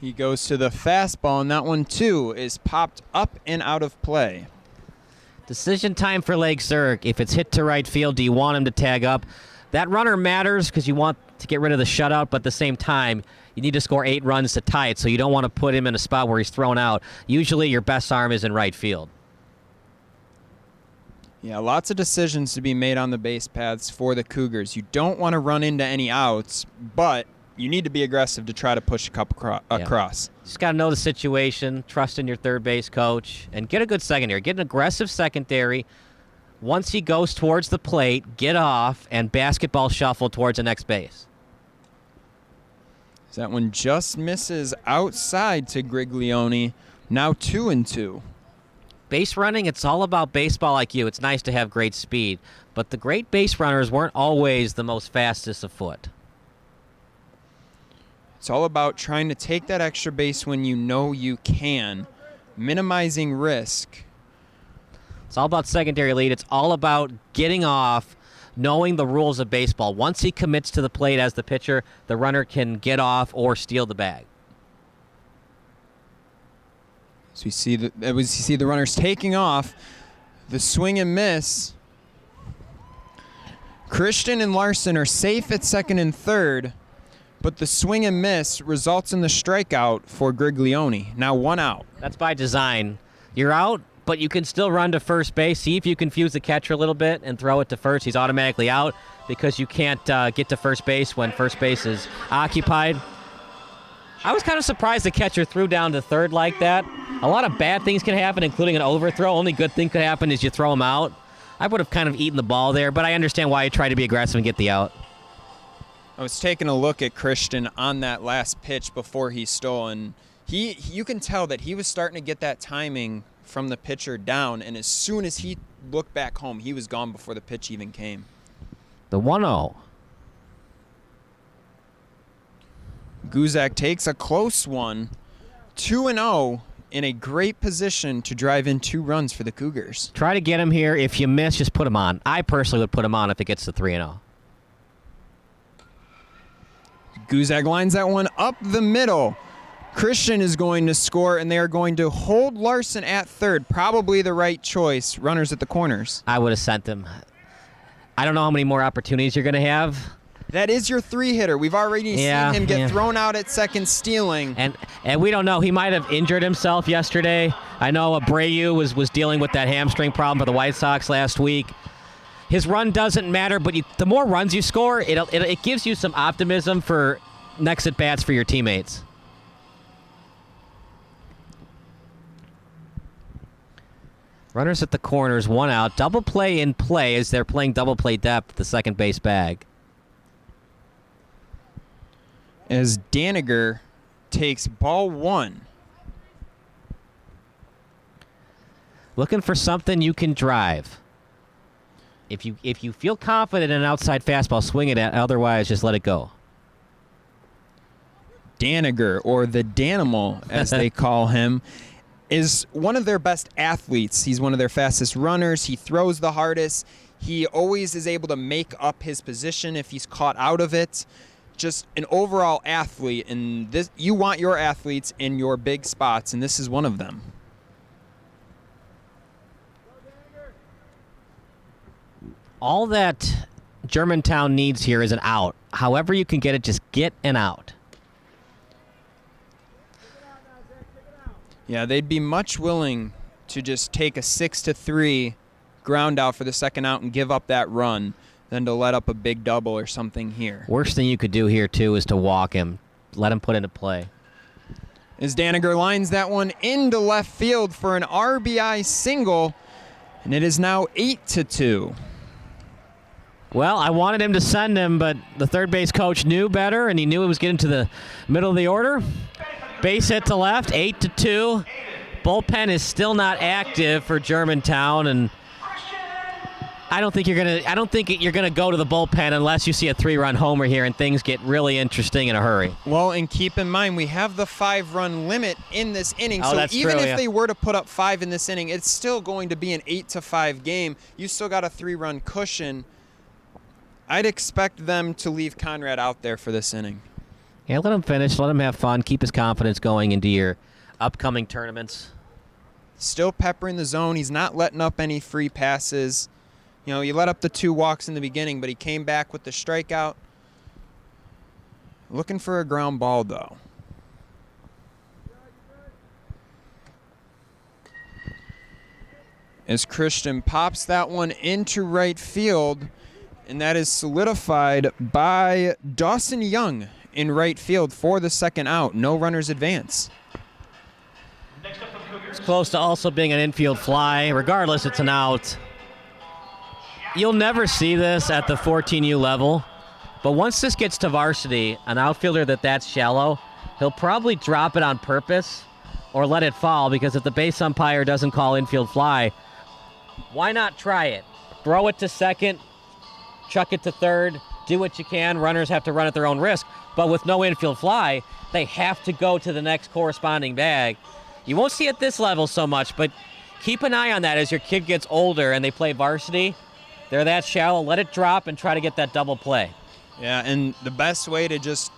He goes to the fastball, and that one, too, is popped up and out of play. Decision time for Lake Zurich. If it's hit to right field, do you want him to tag up? That runner matters because you want to get rid of the shutout, but at the same time, you need to score 8 runs to tie it, so you don't want to put him in a spot where he's thrown out. Usually your best arm is in right field. Yeah, lots of decisions to be made on the base paths for the Cougars. You don't want to run into any outs, but you need to be aggressive to try to push a cup across. Just got to know the situation, trust in your third base coach, and get a good secondary. Get an aggressive secondary. Once he goes towards the plate, get off, and basketball shuffle towards the next base. That one just misses outside to Griglione. Now 2-2. Base running, it's all about baseball IQ. It's nice to have great speed, but the great base runners weren't always the most fastest of foot. It's all about trying to take that extra base when you know you can, minimizing risk. It's all about secondary lead. It's all about getting off, knowing the rules of baseball. Once he commits to the plate as the pitcher, the runner can get off or steal the bag. So you see the runners taking off, the swing and miss. Christian and Larson are safe at second and third, but the swing and miss results in the strikeout for Griglione. Now 1 out. That's by design. You're out, but you can still run to first base. See if you confuse the catcher a little bit and throw it to first. He's automatically out because you can't get to first base when first base is occupied. I was kind of surprised the catcher threw down to third like that. A lot of bad things can happen, including an overthrow. Only good thing could happen is you throw him out. I would have kind of eaten the ball there, but I understand why he tried to be aggressive and get the out. I was taking a look at Christian on that last pitch before he stole, and you can tell that he was starting to get that timing from the pitcher down, and as soon as he looked back home, he was gone before the pitch even came. The 1-0. Guzak takes a close one, 2-0, in a great position to drive in 2 runs for the Cougars. Try to get him here. If you miss, just put him on. I personally would put him on if it gets to 3-0. Guzak lines that one up the middle. Christian is going to score, and they are going to hold Larson at third. Probably the right choice. Runners at the corners. I would have sent him. I don't know how many more opportunities you're going to have. That is your 3-hitter. We've already seen him get thrown out at second stealing. And we don't know. He might have injured himself yesterday. I know Abreu was dealing with that hamstring problem for the White Sox last week. His run doesn't matter, but the more runs you score, it gives you some optimism for next at-bats for your teammates. Runners at the corners, 1 out. Double play in play as they're playing double play depth at the second base bag. As Daniger takes ball 1. Looking for something you can drive. If you feel confident in an outside fastball, swing it at. Otherwise, just let it go. Daniger, or the Danimal, as they call him, is one of their best athletes. He's one of their fastest runners. He throws the hardest. He always is able to make up his position if he's caught out of it. Just an overall athlete, and this, you want your athletes in your big spots, and this is one of them. All that Germantown needs here is an out. However you can get it, just get an out. Yeah, they'd be much willing to just take a 6-3 ground out for the second out and give up that run than to let up a big double or something here. Worst thing you could do here, too, is to walk him. Let him put into play. As Daniger lines that one into left field for an RBI single, and it is now 8-2. Well, I wanted him to send him, but the third base coach knew better, and he knew it was getting to the middle of the order. Base hit to left, 8-2. Bullpen is still not active for Germantown, and I don't think you're gonna go to the bullpen unless you see a 3-run homer here and things get really interesting in a hurry. Well, and keep in mind we have the 5-run limit in this inning, so that's even true, if they were to put up 5 in this inning, it's still going to be an 8-5 game. You still got a 3-run cushion. I'd expect them to leave Conrad out there for this inning. Yeah, let him finish. Let him have fun. Keep his confidence going into your upcoming tournaments. Still peppering the zone. He's not letting up any free passes. You know, he let up the 2 walks in the beginning, but he came back with the strikeout. Looking for a ground ball, though. As Christian pops that one into right field, and that is solidified by Dawson Young in right field for the second out. No runners advance. It's close to also being an infield fly. Regardless, it's an out. You'll never see this at the 14U level, but once this gets to varsity, an outfielder that's shallow, he'll probably drop it on purpose or let it fall, because if the base umpire doesn't call infield fly, why not try it? Throw it to second, chuck it to third, do what you can. Runners have to run at their own risk, but with no infield fly, they have to go to the next corresponding bag. You won't see it at this level so much, but keep an eye on that as your kid gets older and they play varsity. They're that shallow. Let it drop and try to get that double play. Yeah, and the best way to just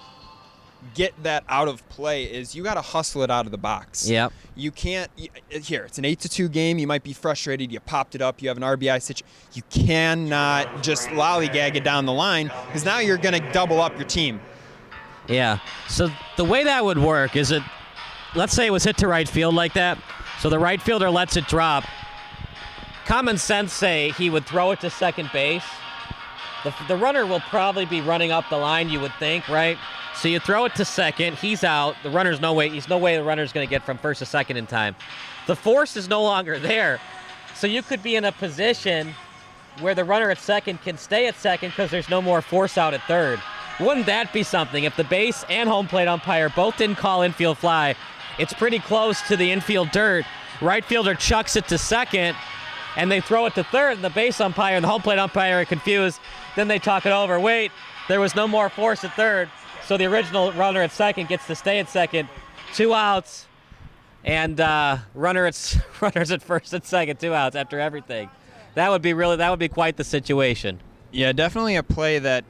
get that out of play is you got to hustle it out of the box. Yep. You can't. Here, it's an 8-2 game. You might be frustrated. You popped it up. You have an RBI situation. You cannot just lollygag it down the line, because now you're going to double up your team. Yeah. So the way that would work is let's say it was hit to right field like that. So the right fielder lets it drop. Common sense say he would throw it to second base. The runner will probably be running up the line, you would think, right? So you throw it to second, he's out. The runner's no way the runner's going to get from first to second in time. The force is no longer there. So you could be in a position where the runner at second can stay at second because there's no more force out at third. Wouldn't that be something? If the base and home plate umpire both didn't call infield fly, it's pretty close to the infield dirt. Right fielder chucks it to second, and they throw it to third, and the base umpire and the home plate umpire are confused. Then they talk it over. Wait, there was no more force at third, so the original runner at second gets to stay at second. 2 outs, and runners at first and second, 2 outs after everything. That would be quite the situation. Yeah, definitely a play that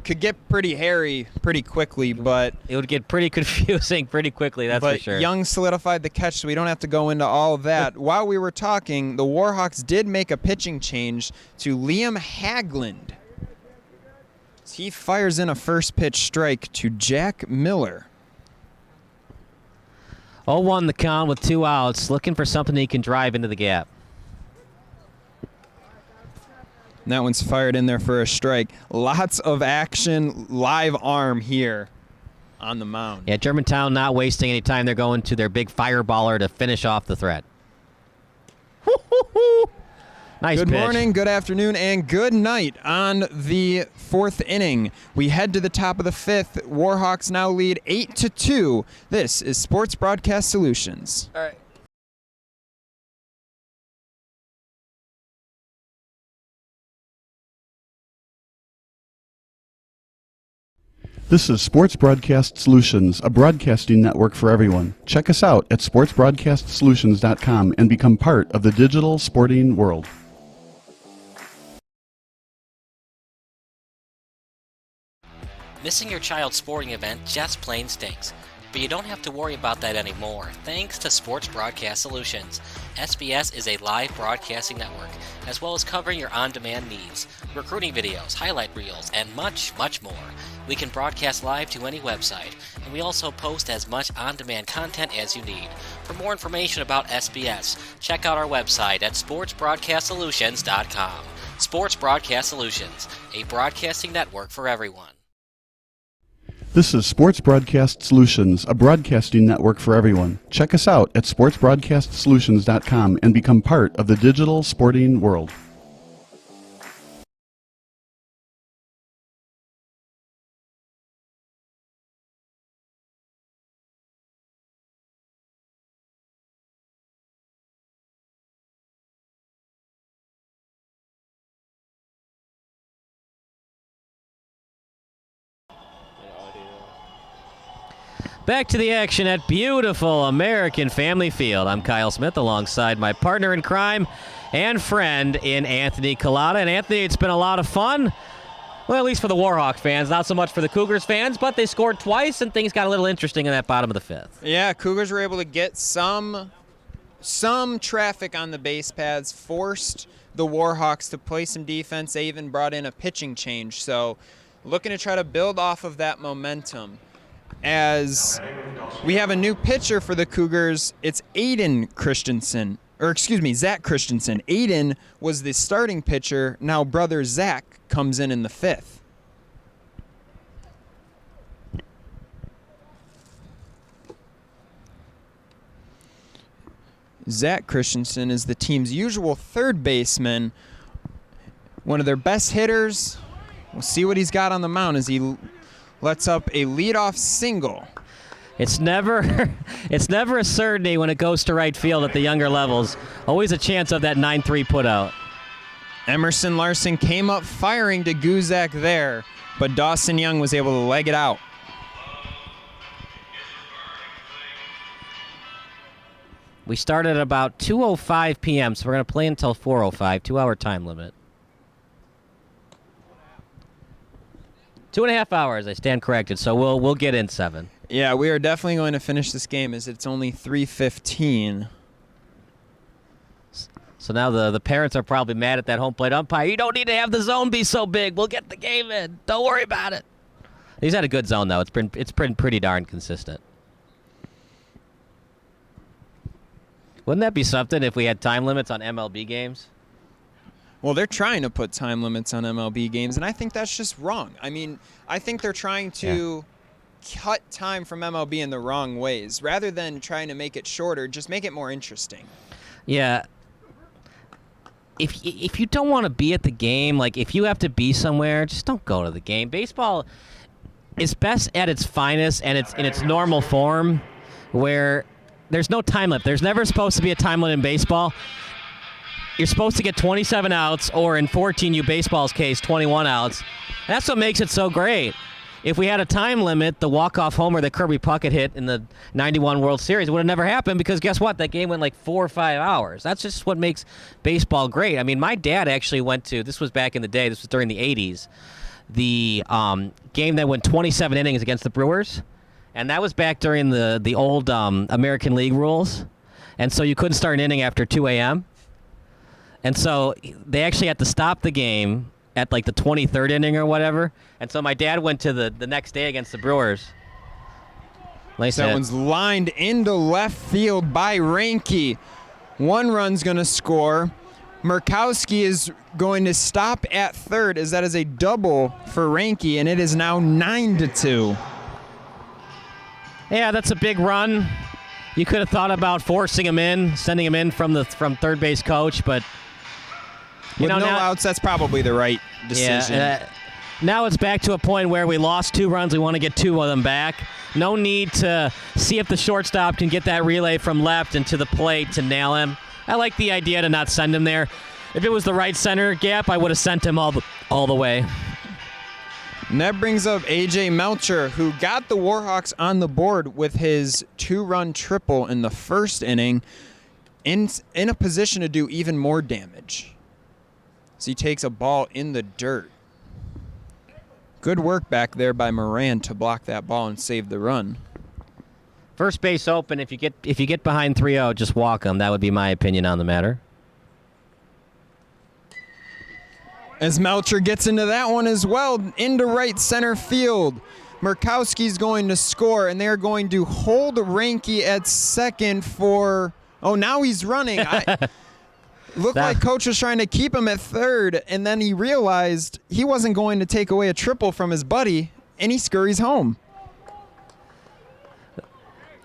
could get pretty hairy pretty quickly, but it would get pretty confusing pretty quickly, that's for sure. But Young solidified the catch, so we don't have to go into all of that. While we were talking, the Warhawks did make a pitching change to Liam Haglund. He fires in a first pitch strike to Jack Miller. 0-1 the count with 2 outs, looking for something he can drive into the gap. And that one's fired in there for a strike. Lots of action, live arm here on the mound. Yeah, Germantown not wasting any time. They're going to their big fireballer to finish off the threat. Nice Good pitch. morning, good afternoon, and good night on the 4th inning. We head to the top of the 5th. Warhawks now lead 8-2. This is Sports Broadcast Solutions. All right. This is Sports Broadcast Solutions, a broadcasting network for everyone. Check us out at sportsbroadcastsolutions.com and become part of the digital sporting world. Missing your child's sporting event just plain stinks. But you don't have to worry about that anymore, thanks to Sports Broadcast Solutions. SBS is a live broadcasting network, as well as covering your on-demand needs, recruiting videos, highlight reels, and much, much more. We can broadcast live to any website, and we also post as much on-demand content as you need. For more information about SBS, check out our website at sportsbroadcastsolutions.com. Sports Broadcast Solutions, a broadcasting network for everyone. This is Sports Broadcast Solutions, a broadcasting network for everyone. Check us out at sportsbroadcastsolutions.com and become part of the digital sporting world. Back to the action at beautiful American Family Field. I'm Kyle Smith alongside my partner in crime and friend in Anthony Collada. And Anthony, it's been a lot of fun. Well, at least for the Warhawk fans, not so much for the Cougars fans, but they scored twice and things got a little interesting in that bottom of the 5th. Yeah, Cougars were able to get some traffic on the base paths, forced the Warhawks to play some defense. They even brought in a pitching change. So looking to try to build off of that momentum. As we have a new pitcher for the Cougars, it's Zach Christensen. Aiden was the starting pitcher. Now brother Zach comes in the 5th. Zach Christensen is the team's usual third baseman, one of their best hitters. We'll see what he's got on the mound as he lets up a leadoff single. It's never a certainty when it goes to right field at the younger levels. Always a chance of that 9-3 putout. Emerson Larson came up firing to Guzak there, but Dawson Young was able to leg it out. We started at about 2:05 p.m., so we're going to play until 4:05, 2-hour time limit. 2.5 hours, I stand corrected, so we'll get in 7. Yeah, we are definitely going to finish this game as it's only 3:15. So now the parents are probably mad at that home plate umpire. You don't need to have the zone be so big. We'll get the game in. Don't worry about it. He's had a good zone, though. It's been pretty darn consistent. Wouldn't that be something if we had time limits on MLB games? Well, they're trying to put time limits on MLB games, and I think that's just wrong. I mean, I think they're trying to cut time from MLB in the wrong ways. Rather than trying to make it shorter, just make it more interesting. Yeah. If you don't want to be at the game, like if you have to be somewhere, just don't go to the game. Baseball is best at its finest and it's in its normal form, where there's no time limit. There's never supposed to be a time limit in baseball. You're supposed to get 27 outs, or in 14U baseball's case, 21 outs. That's what makes it so great. If we had a time limit, the walk-off homer that Kirby Puckett hit in the 91 World Series would have never happened, because guess what? That game went like 4 or 5 hours. That's just what makes baseball great. I mean, my dad actually went to, this was back in the day, this was during the 80s, the game that went 27 innings against the Brewers. And that was back during the old American League rules. And so you couldn't start an inning after 2 a.m. And so they actually had to stop the game at like the 23rd inning or whatever. And so my dad went to the next day against the Brewers. Nice That hit. one's lined into left field by Reinke. 1 run's going to score. Murkowski is going to stop at third, as that is a double for Reinke, and it is now 9-2. Yeah, that's a big run. You could have thought about forcing him in, sending him in from third base coach, but With no now, outs, that's probably the right decision. Yeah, now it's back to a point where we lost 2 runs. We want to get 2 of them back. No need to see if the shortstop can get that relay from left into the plate to nail him. I like the idea to not send him there. If it was the right center gap, I would have sent him all the way. And that brings up A.J. Melcher, who got the Warhawks on the board with his 2-run triple in the first inning, in a position to do even more damage. So he takes a ball in the dirt. Good work back there by Moran to block that ball and save the run. First base open. If you get behind 3-0, just walk them. That would be my opinion on the matter. As Melcher gets into that one as well, into right center field. Murkowski's going to score, and they're going to hold Reinke at second for... Oh, now he's running. Looked like Coach was trying to keep him at third, and then he realized he wasn't going to take away a triple from his buddy, and he scurries home.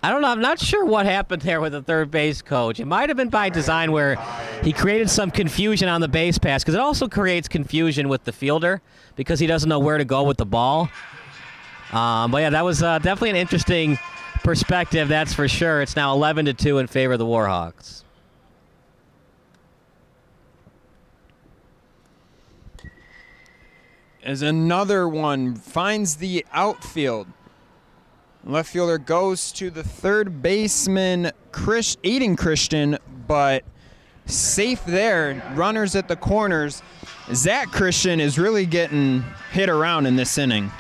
I don't know. I'm not sure what happened there with the third base coach. It might have been by design, where he created some confusion on the base pass, because it also creates confusion with the fielder because he doesn't know where to go with the ball. But yeah, that was definitely an interesting perspective, that's for sure. It's now 11-2 in favor of the Warhawks. As another one finds the outfield. Left fielder goes to the third baseman, Aiden Christian, but safe there. Runners at the corners. Zach Christian is really getting hit around in this inning.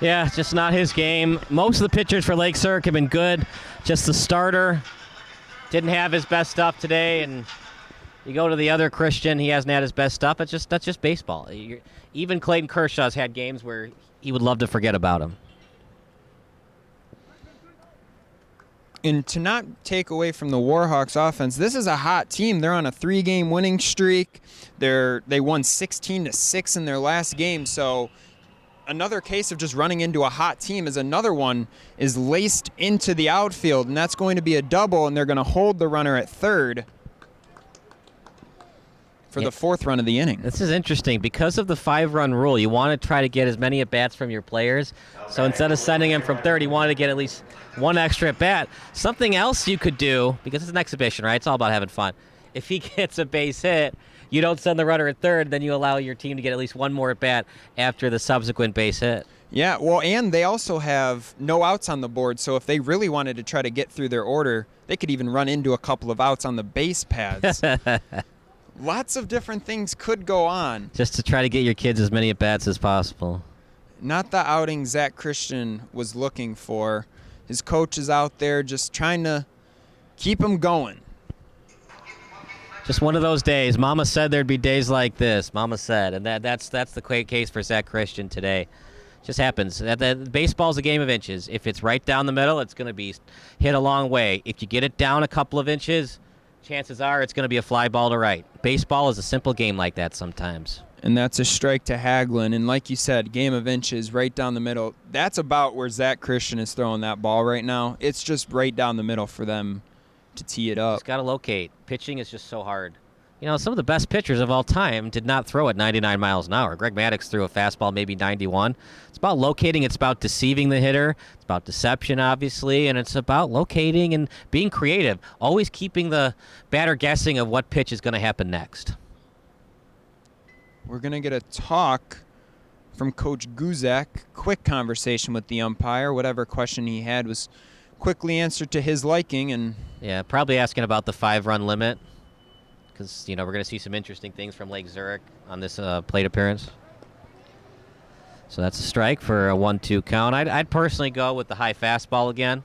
Yeah, just not his game. Most of the pitchers for Lake Zurich have been good. Just the starter didn't have his best stuff today, and you go to the other Christian, he hasn't had his best stuff. That's just baseball. Even Clayton Kershaw's had games where he would love to forget about him. And to not take away from the Warhawks offense, this is a hot team. They're on a 3-game winning streak. They won 16-6 in their last game. So another case of just running into a hot team is another one is laced into the outfield, and that's going to be a double, and they're going to hold the runner at third for the 4th run of the inning. This is interesting. Because of the 5-run rule, you want to try to get as many at-bats from your players. So instead of sending him from third, you wanted to get at least 1 extra at-bat. Something else you could do, because it's an exhibition, right? It's all about having fun. If he gets a base hit, you don't send the runner at third, then you allow your team to get at least 1 more at-bat after the subsequent base hit. Yeah, well, and they also have no outs on the board, so if they really wanted to try to get through their order, they could even run into a couple of outs on the base paths. Lots of different things could go on. Just to try to get your kids as many at-bats as possible. Not the outing Zach Christian was looking for. His coach is out there just trying to keep him going. Just one of those days. Mama said there'd be days like this. Mama said. And that's the case for Zach Christian today. Just happens. Baseball's a game of inches. If it's right down the middle, it's going to be hit a long way. If you get it down a couple of inches, chances are it's going to be a fly ball to right. Baseball is a simple game like that sometimes. And that's a strike to Hagelin. And like you said, game of inches, right down the middle. That's about where Zach Christian is throwing that ball right now. It's just right down the middle for them to tee it up. Just got to locate. Pitching is just so hard. some of the best pitchers of all time did not throw at 99 miles an hour. Greg Maddux threw a fastball maybe 91. It's about locating. It's about deceiving the hitter. It's about deception, obviously, and it's about locating and being creative, always keeping the batter guessing of what pitch is going to happen next. We're going to get a talk from Coach Guzak. Quick conversation with the umpire. Whatever question he had was quickly answered to his liking. And yeah, probably asking about the 5-run limit. Because, we're going to see some interesting things from Lake Zurich on this plate appearance. So that's a strike for a 1-2 count. I'd personally go with the high fastball again.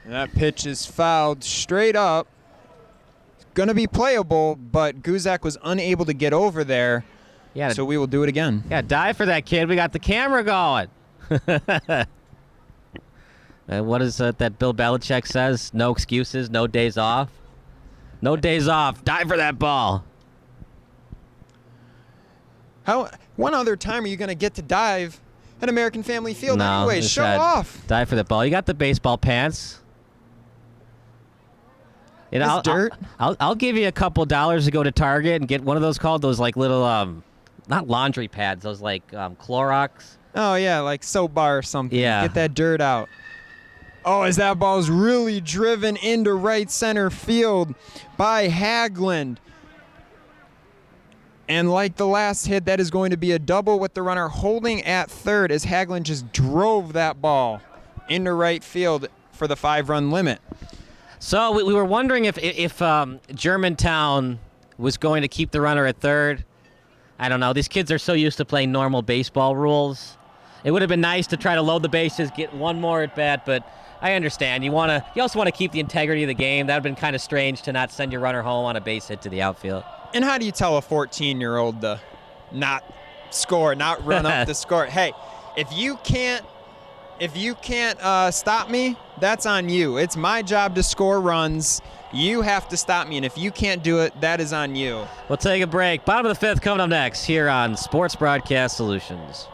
that pitch is fouled straight up. It's going to be playable, but Guzak was unable to get over there. Yeah, so we will do it again. Yeah, dive for that kid. We got the camera going. What is that Bill Belichick says? No excuses, no days off. No days off. Dive for that ball. One other time are you going to get to dive at American Family Field anyways? Show off. Dive for that ball. You got the baseball pants. Dirt. I'll give you a couple dollars to go to Target and get one of those called those like little not laundry pads, those like Clorox. Oh yeah, like soap bar or something. Yeah. Get that dirt out. Oh, as that ball is really driven into right center field by Haglund. And like the last hit, that is going to be a double with the runner holding at third as Haglund just drove that ball into right field for the 5-run limit. So we were wondering if Germantown was going to keep the runner at third. I don't know. These kids are so used to playing normal baseball rules. It would have been nice to try to load the bases, get one more at bat, but I understand. You also want to keep the integrity of the game. That would have been kind of strange to not send your runner home on a base hit to the outfield. And how do you tell a 14-year-old to not score, not run up the score? Hey, if you can't stop me, that's on you. It's my job to score runs. You have to stop me, and if you can't do it, that is on you. We'll take a break. Bottom of the 5th coming up next here on Sports Broadcast Solutions.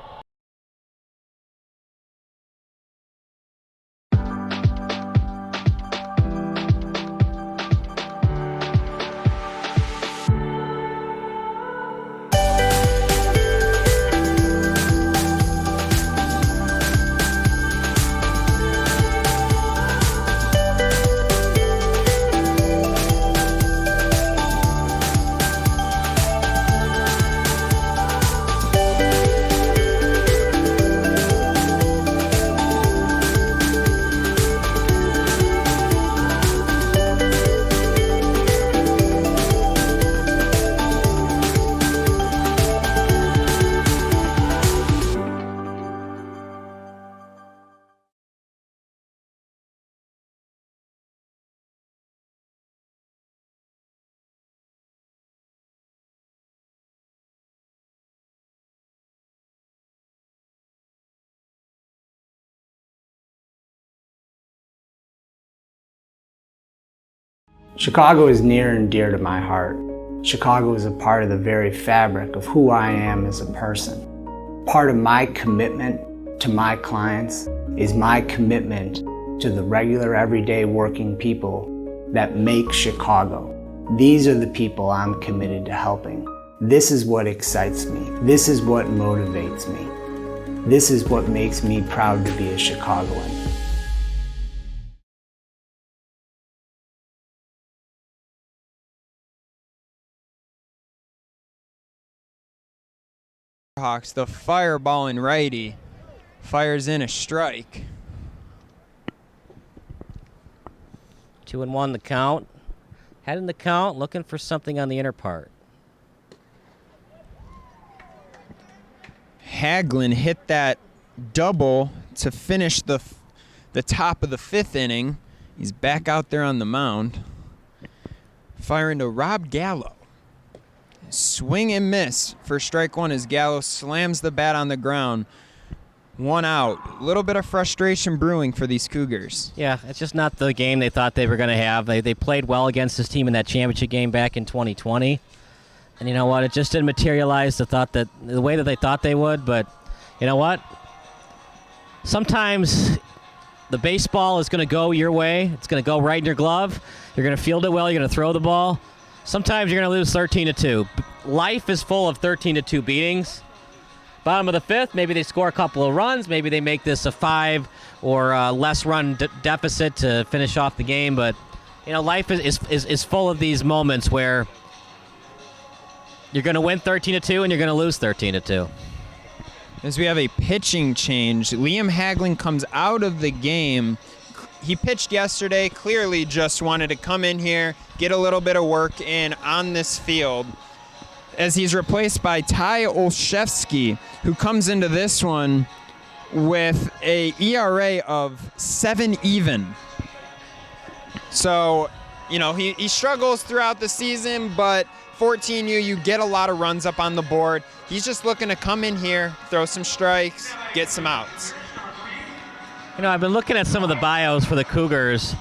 Chicago is near and dear to my heart. Chicago is a part of the very fabric of who I am as a person. Part of my commitment to my clients is my commitment to the regular, everyday working people that make Chicago. These are the people I'm committed to helping. This is what excites me. This is what motivates me. This is what makes me proud to be a Chicagoan. Warhawks, the fireballing righty, fires in a strike. 2-1 the count. Head in the count, looking for something on the inner part. Haglund hit that double to finish the top of the 5th inning. He's back out there on the mound. Firing to Rob Gallo. Swing and miss for strike one as Gallo slams the bat on the ground. 1 out. A little bit of frustration brewing for these Cougars. Yeah, it's just not the game they thought they were going to have. They played well against this team in that championship game back in 2020. And you know what? It just didn't materialize the way that they thought they would. But you know what? Sometimes The baseball is going to go your way. It's going to go right in your glove. You're going to field it well. You're going to throw the ball. Sometimes you're going to lose 13-2. Life is full of 13-2 beatings. Bottom of the fifth, maybe they score a couple of runs. Maybe they make this a 5 or less run deficit to finish off the game. But, life is full of these moments where you're going to win 13-2 and you're going to lose 13-2. As we have a pitching change, Liam Hagelin comes out of the game. He pitched yesterday, clearly just wanted to come in here, get a little bit of work in on this field, as he's replaced by Ty Olszewski, who comes into this one with a ERA of 7 even. So, he struggles throughout the season, but 14U, you get a lot of runs up on the board. He's just looking to come in here, throw some strikes, get some outs. I've been looking at some of the bios for the Cougars.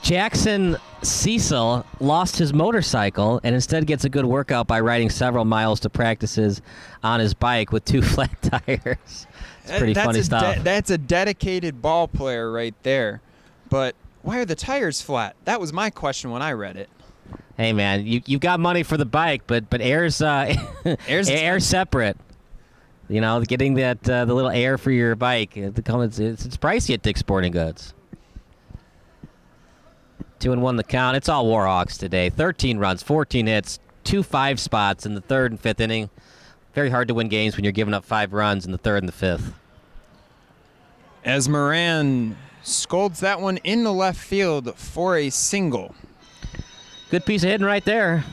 Jackson Cecil lost his motorcycle and instead gets a good workout by riding several miles to practices on his bike with 2 flat tires. It's pretty funny stuff. That's a dedicated ball player right there. But why are the tires flat? That was my question when I read it. Hey man, you've got money for the bike, but air's air's separate. Getting that the little air for your bike, it's pricey at Dick's Sporting Goods. 2-1 the count. It's all Warhawks today. 13 runs, 14 hits, 2 5 spots in the 3rd and 5th inning. Very hard to win games when you're giving up 5 runs in the 3rd and the 5th. As Moran scolds that one into left field for a single. Good piece of hitting right there.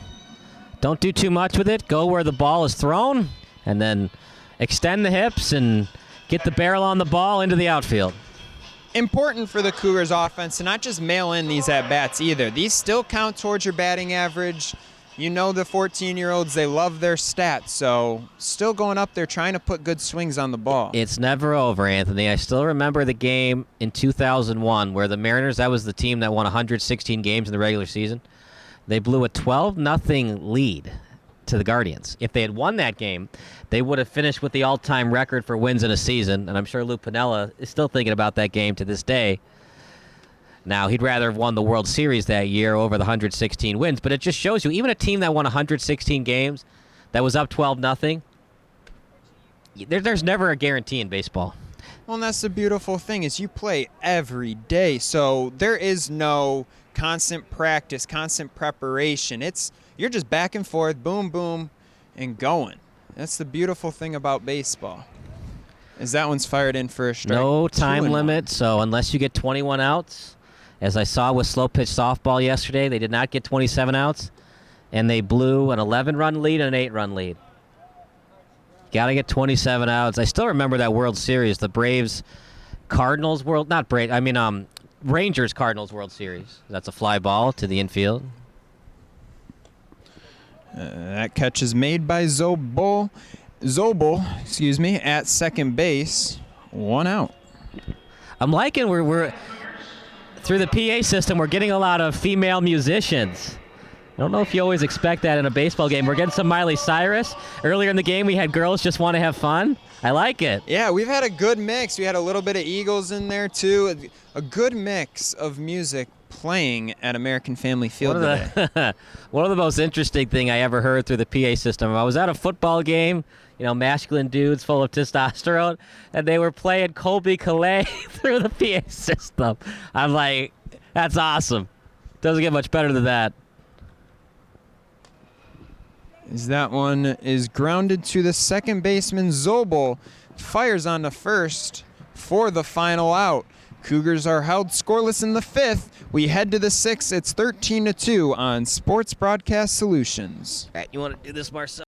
Don't do too much with it. Go where the ball is thrown, and then extend the hips and get the barrel on the ball into the outfield. Important for the Cougars offense to not just mail in these at-bats either. These still count towards your batting average. The 14-year-olds, they love their stats, so still going up there trying to put good swings on the ball. It's never over, Anthony. I still remember the game in 2001 where the Mariners, that was the team that won 116 games in the regular season. They blew a 12-0 lead to the Guardians. If they had won that game, they would have finished with the all-time record for wins in a season, and I'm sure Lou Piniella is still thinking about that game to this day. Now, he'd rather have won the World Series that year over the 116 wins, but it just shows you, even a team that won 116 games, that was up 12-0, there's never a guarantee in baseball. Well, and that's the beautiful thing is you play every day, so there is no constant practice, constant preparation. You're just back and forth, boom, boom, and going. That's the beautiful thing about baseball. Is that one's fired in for a strike. No time limit, so unless you get 21 outs, as I saw with slow pitch softball yesterday, they did not get 27 outs, and they blew an 11-run lead and an 8-run lead. Got to get 27 outs. I still remember that World Series, the Braves-Cardinals World, not Braves, Rangers-Cardinals World Series. That's a fly ball to the infield. That catch is made by Zobel, at second base. 1 out. I'm liking we're through the PA system, we're getting a lot of female musicians. I don't know if you always expect that in a baseball game. We're getting some Miley Cyrus. Earlier in the game, we had girls just want to have fun. I like it. Yeah, we've had a good mix. We had a little bit of Eagles in there, too. A good mix of music playing at American Family Field today. One of the most interesting thing I ever heard through the PA system, I was at a football game, masculine dudes full of testosterone, and they were playing Colby Calais through the PA system. I'm like, that's awesome. Doesn't get much better than that. As that one is grounded to the second baseman, Zobel fires on the first for the final out. Cougars are held scoreless in the 5th. We head to the 6th. It's 13-2 on Sports Broadcast Solutions. All right, you want to do this, Marcel?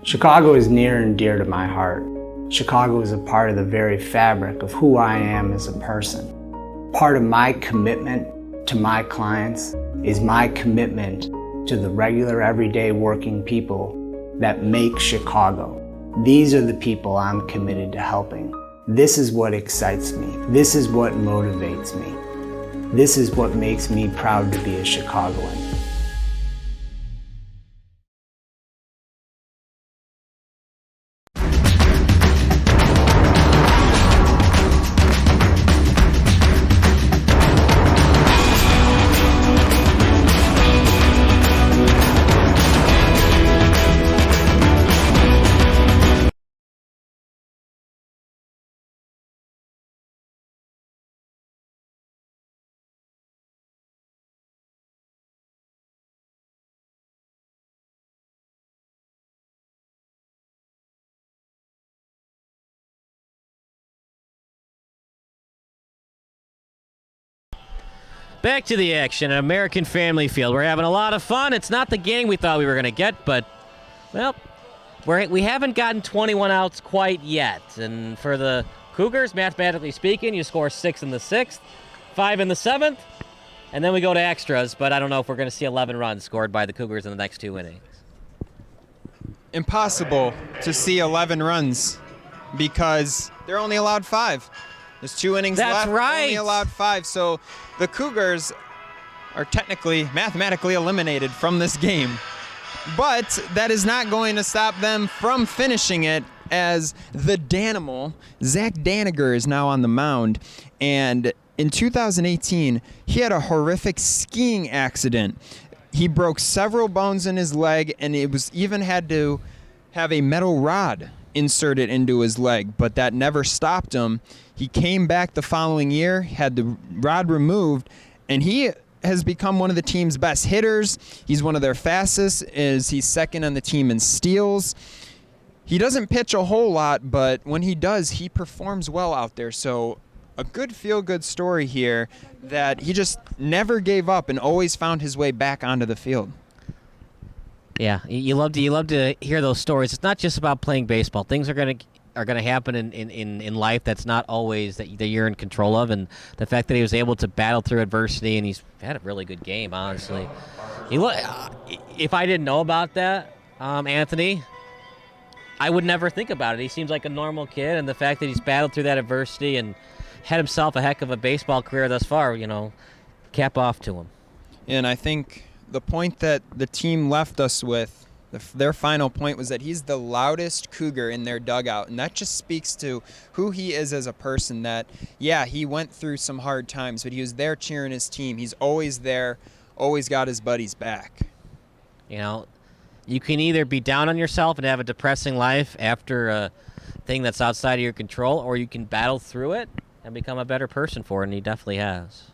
Chicago is near and dear to my heart. Chicago is a part of the very fabric of who I am as a person. Part of my commitment to my clients is my commitment to the regular, everyday working people that make Chicago. These are the people I'm committed to helping. This is what excites me. This is what motivates me. This is what makes me proud to be a Chicagoan. Back to the action at American Family Field. We're having a lot of fun. It's not the game we thought we were going to get, but, well, we haven't gotten 21 outs quite yet. And for the Cougars, mathematically speaking, you score 6 in the 6th, 5 in the 7th, and then we go to extras, but I don't know if we're going to see 11 runs scored by the Cougars in the next 2 innings. Impossible to see 11 runs because they're only allowed 5. There's 2 innings That's left. right. Only allowed 5. So the Cougars are technically, mathematically eliminated from this game. But that is not going to stop them from finishing it, as the Danimal, Zach Daniger, is now on the mound. And in 2018, he had a horrific skiing accident. He broke several bones in his leg, and it was even had to have a metal rod inserted into his leg, but that never stopped him. He came back the following year, had the rod removed, and he has become one of the team's best hitters. He's one of their fastest, as he's second on the team in steals. He doesn't pitch a whole lot, but when he does, he performs well out there. So a good feel-good story here that he just never gave up and always found his way back onto the field. Yeah, you love to hear those stories. It's not just about playing baseball. Things are gonna happen in life that's not always that you're in control of, and the fact that he was able to battle through adversity, and he's had a really good game, honestly. If I didn't know about that, Anthony, I would never think about it. He seems like a normal kid, and the fact that he's battled through that adversity and had himself a heck of a baseball career thus far, cap off to him. And I think the point that the team left us with, their final point, was that he's the loudest Cougar in their dugout. And that just speaks to who he is as a person, that, yeah, he went through some hard times, but he was there cheering his team. He's always there, always got his buddies back. You can either be down on yourself and have a depressing life after a thing that's outside of your control, or you can battle through it and become a better person for it, and he definitely has.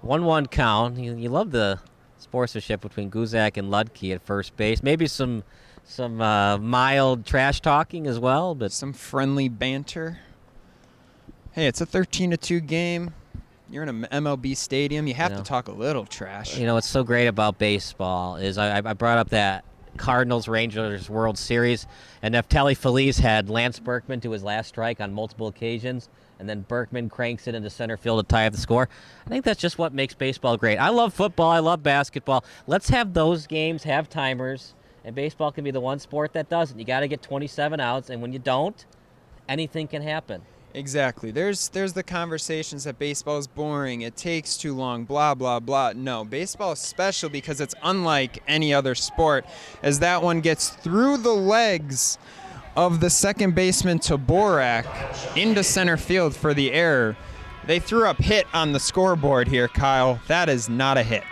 1-1 count. You love the sportsmanship between Guzak and Ludke at first base. Maybe some mild trash talking as well, but some friendly banter. Hey, it's a 13-2 game. You're in an MLB stadium. You have to talk a little trash. What's so great about baseball is I brought up that Cardinals-Rangers World Series, and Neftali Feliz had Lance Berkman to his last strike on multiple occasions, and then Berkman cranks it into center field to tie up the score. I think that's just what makes baseball great. I love football. I love basketball. Let's have those games have timers, and baseball can be the one sport that doesn't. You got to get 27 outs, and when you don't, anything can happen. Exactly. There's the conversations that baseball is boring, it takes too long, blah, blah, blah. No, baseball is special because it's unlike any other sport, as that one gets through the legs of the second baseman Taborak into center field for the error. They threw up hit on the scoreboard here, Kyle. That is not a hit.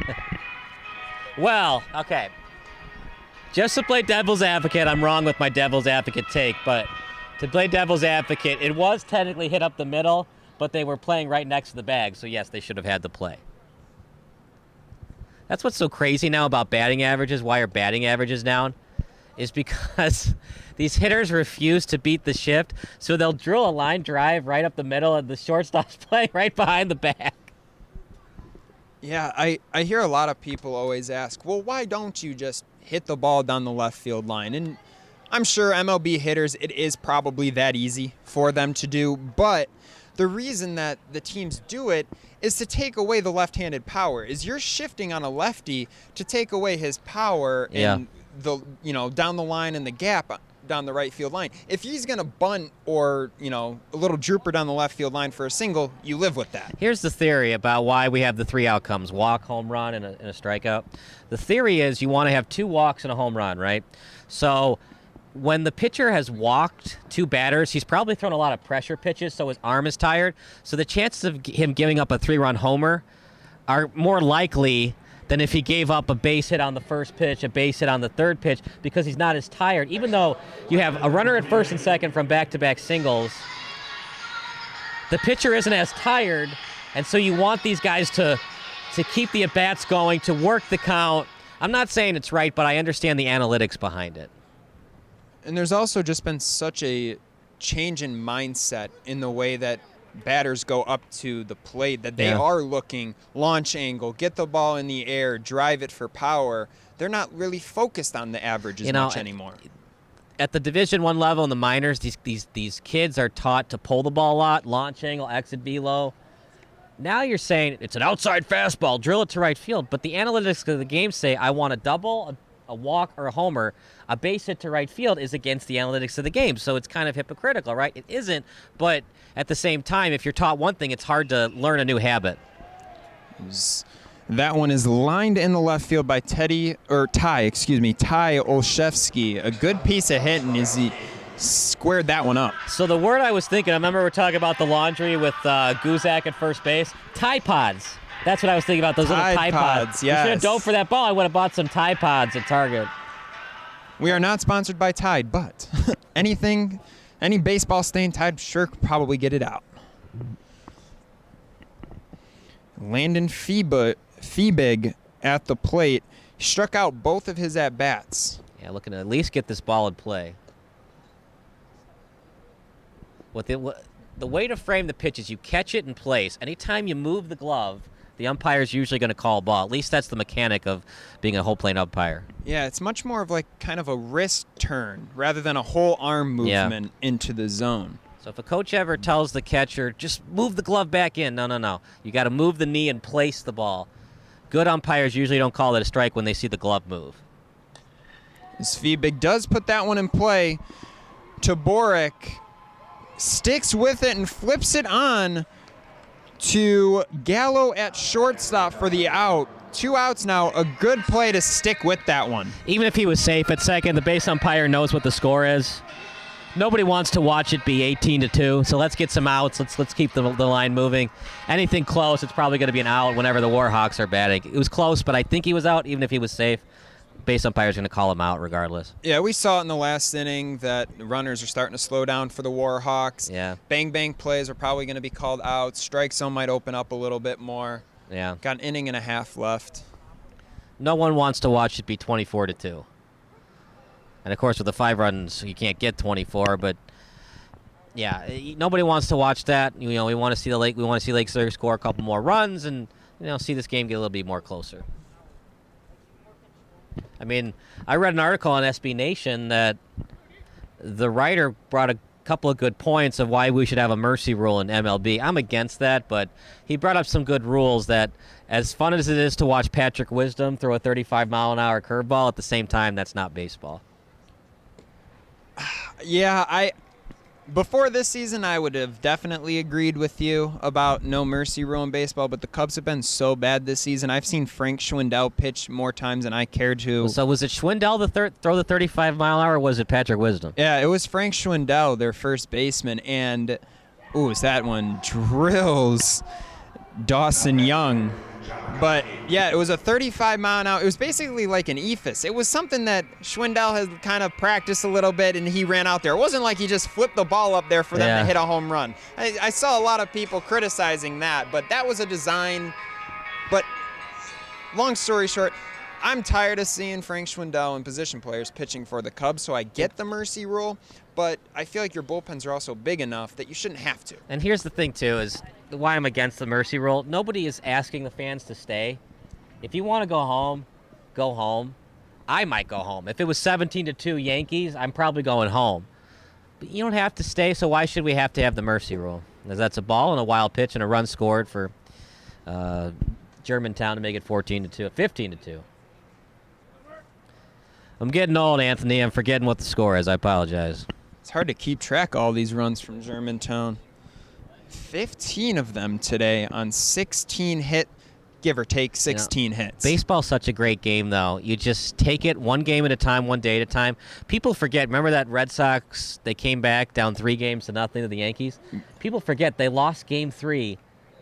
Well, okay. Just to play devil's advocate, I'm wrong with my devil's advocate take, but to play devil's advocate, it was technically hit up the middle, but they were playing right next to the bag, so yes, they should have had the play. That's what's so crazy now about batting averages. Why are batting averages down? Is because these hitters refuse to beat the shift, so they'll drill a line drive right up the middle, and the shortstop's playing right behind the bag. Yeah, I hear a lot of people always ask, well, why don't you just hit the ball down the left field line? And I'm sure MLB hitters, it is probably that easy for them to do, but the reason that the teams do it is to take away the left-handed power. Is you're shifting on a lefty to take away his power and down the line and the gap down the right field line. If he's going to bunt or, a little drooper down the left field line for a single, you live with that. Here's the theory about why we have the 3 outcomes: walk, home run, and a strikeout. The theory is you want to have 2 walks and a home run, right? So when the pitcher has walked 2 batters, he's probably thrown a lot of pressure pitches, so his arm is tired. So the chances of him giving up a 3-run homer are more likely than if he gave up a base hit on the first pitch, a base hit on the third pitch, because he's not as tired. Even though you have a runner at first and second from back-to-back singles, the pitcher isn't as tired, and so you want these guys to keep the at-bats going, to work the count. I'm not saying it's right, but I understand the analytics behind it. And there's also just been such a change in mindset in the way that batters go up to the plate, that they are looking launch angle, get the ball in the air, drive it for power. They're not really focused on the average as much anymore. At the Division I level in the minors, these kids are taught to pull the ball a lot, launch angle, exit velo. Now you're saying it's an outside fastball, drill it to right field, but the analytics of the game say I want a double, a walk, or a homer. A base hit to right field is against the analytics of the game, so it's kind of hypocritical, right? It isn't, but at the same time, if you're taught one thing, it's hard to learn a new habit. That one is lined in the left field by Ty Olszewski. A good piece of hitting as he squared that one up. So the word I was thinking, I remember we were talking about the laundry with Guzak at first base. Tide Pods. That's what I was thinking about, those little Tide Pods. Yes. You should have dove for that ball. I would have bought some Tide Pods at Target. We are not sponsored by Tide, but any baseball stain, Tide sure could probably get it out. Landon Feebig at the plate. He struck out both of his at-bats. Yeah, looking to at least get this ball in play. The way to frame the pitch is you catch it in place. Anytime you move the glove, the umpire's usually going to call a ball. At least that's the mechanic of being a whole plate umpire. Yeah, it's much more of like kind of a wrist turn rather than a whole arm movement into the zone. So if a coach ever tells the catcher, just move the glove back in, no. You got to move the knee and place the ball. Good umpires usually don't call it a strike when they see the glove move. Svebig does put that one in play. Taborek sticks with it and flips it on to Gallo at shortstop for the out. 2 outs now. A good play to stick with that one. Even if he was safe at second, the base umpire knows what the score is. Nobody wants to watch it be 18-2, so let's get some outs. Let's keep the line moving. Anything close, it's probably going to be an out whenever the Warhawks are batting. It was close, but I think he was out, even if he was safe. Base umpire's going to call him out regardless. Yeah, we saw it in the last inning that the runners are starting to slow down for the Warhawks. Yeah. Bang plays are probably going to be called out. Strike zone might open up a little bit more. Yeah. Got an inning and a half left. No one wants to watch it be 24-2. And of course, with the 5 runs, you can't get 24. But yeah, nobody wants to watch that. We want to see Lake Zurich score a couple more runs and see this game get a little bit more closer. I mean, I read an article on SB Nation that the writer brought a couple of good points of why we should have a mercy rule in MLB. I'm against that, but he brought up some good rules that, as fun as it is to watch Patrick Wisdom throw a 35-mile-an-hour curveball, at the same time, that's not baseball. Yeah, before this season, I would have definitely agreed with you about no mercy rule in baseball, but the Cubs have been so bad this season. I've seen Frank Schwindel pitch more times than I care to. So was it Schwindel throw the 35-mile-an-hour, or was it Patrick Wisdom? Yeah, it was Frank Schwindel, their first baseman, and that one drills Dawson Young. But, yeah, it was a 35-mile-an-hour. It was basically like an ephus. It was something that Schwindel had kind of practiced a little bit, and he ran out there. It wasn't like he just flipped the ball up there for them to hit a home run. I saw a lot of people criticizing that, but that was a design. But long story short, I'm tired of seeing Frank Schwindel and position players pitching for the Cubs, so I get the mercy rule, but I feel like your bullpens are also big enough that you shouldn't have to. And here's the thing, too, is why I'm against the mercy rule. Nobody is asking the fans to stay. If you want to go home, go home. I might go home. If it was 17-2 Yankees, I'm probably going home. But you don't have to stay, so why should we have to have the mercy rule? Because that's a ball and a wild pitch and a run scored for Germantown to make it 15-2. I'm getting old, Anthony. I'm forgetting what the score is. I apologize. It's hard to keep track of all these runs from Germantown. 15 of them today on 16 hit, give or take 16 hits. Baseball's such a great game, though. You just take it one game at a time, one day at a time. People forget. Remember that Red Sox, they came back down 3-0 to the Yankees? People forget they lost Game 3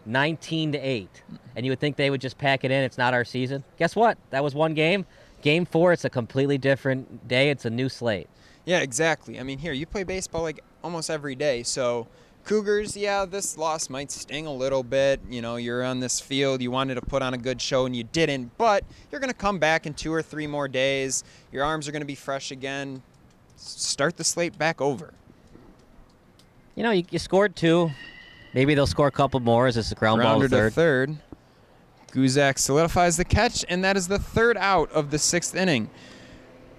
19-8. And you would think they would just pack it in. It's not our season. Guess what? That was one game. Game 4, it's a completely different day. It's a new slate. Yeah, exactly. I mean, here, you play baseball like almost every day. So, Cougars, this loss might sting a little bit. You're on this field. You wanted to put on a good show, and you didn't. But you're going to come back in 2 or 3 more days. Your arms are going to be fresh again. Start the slate back over. You scored 2. Maybe they'll score a couple more as it's a ground ball to Grounder third. to third. Guzak solidifies the catch, and that is the third out of the 6th inning.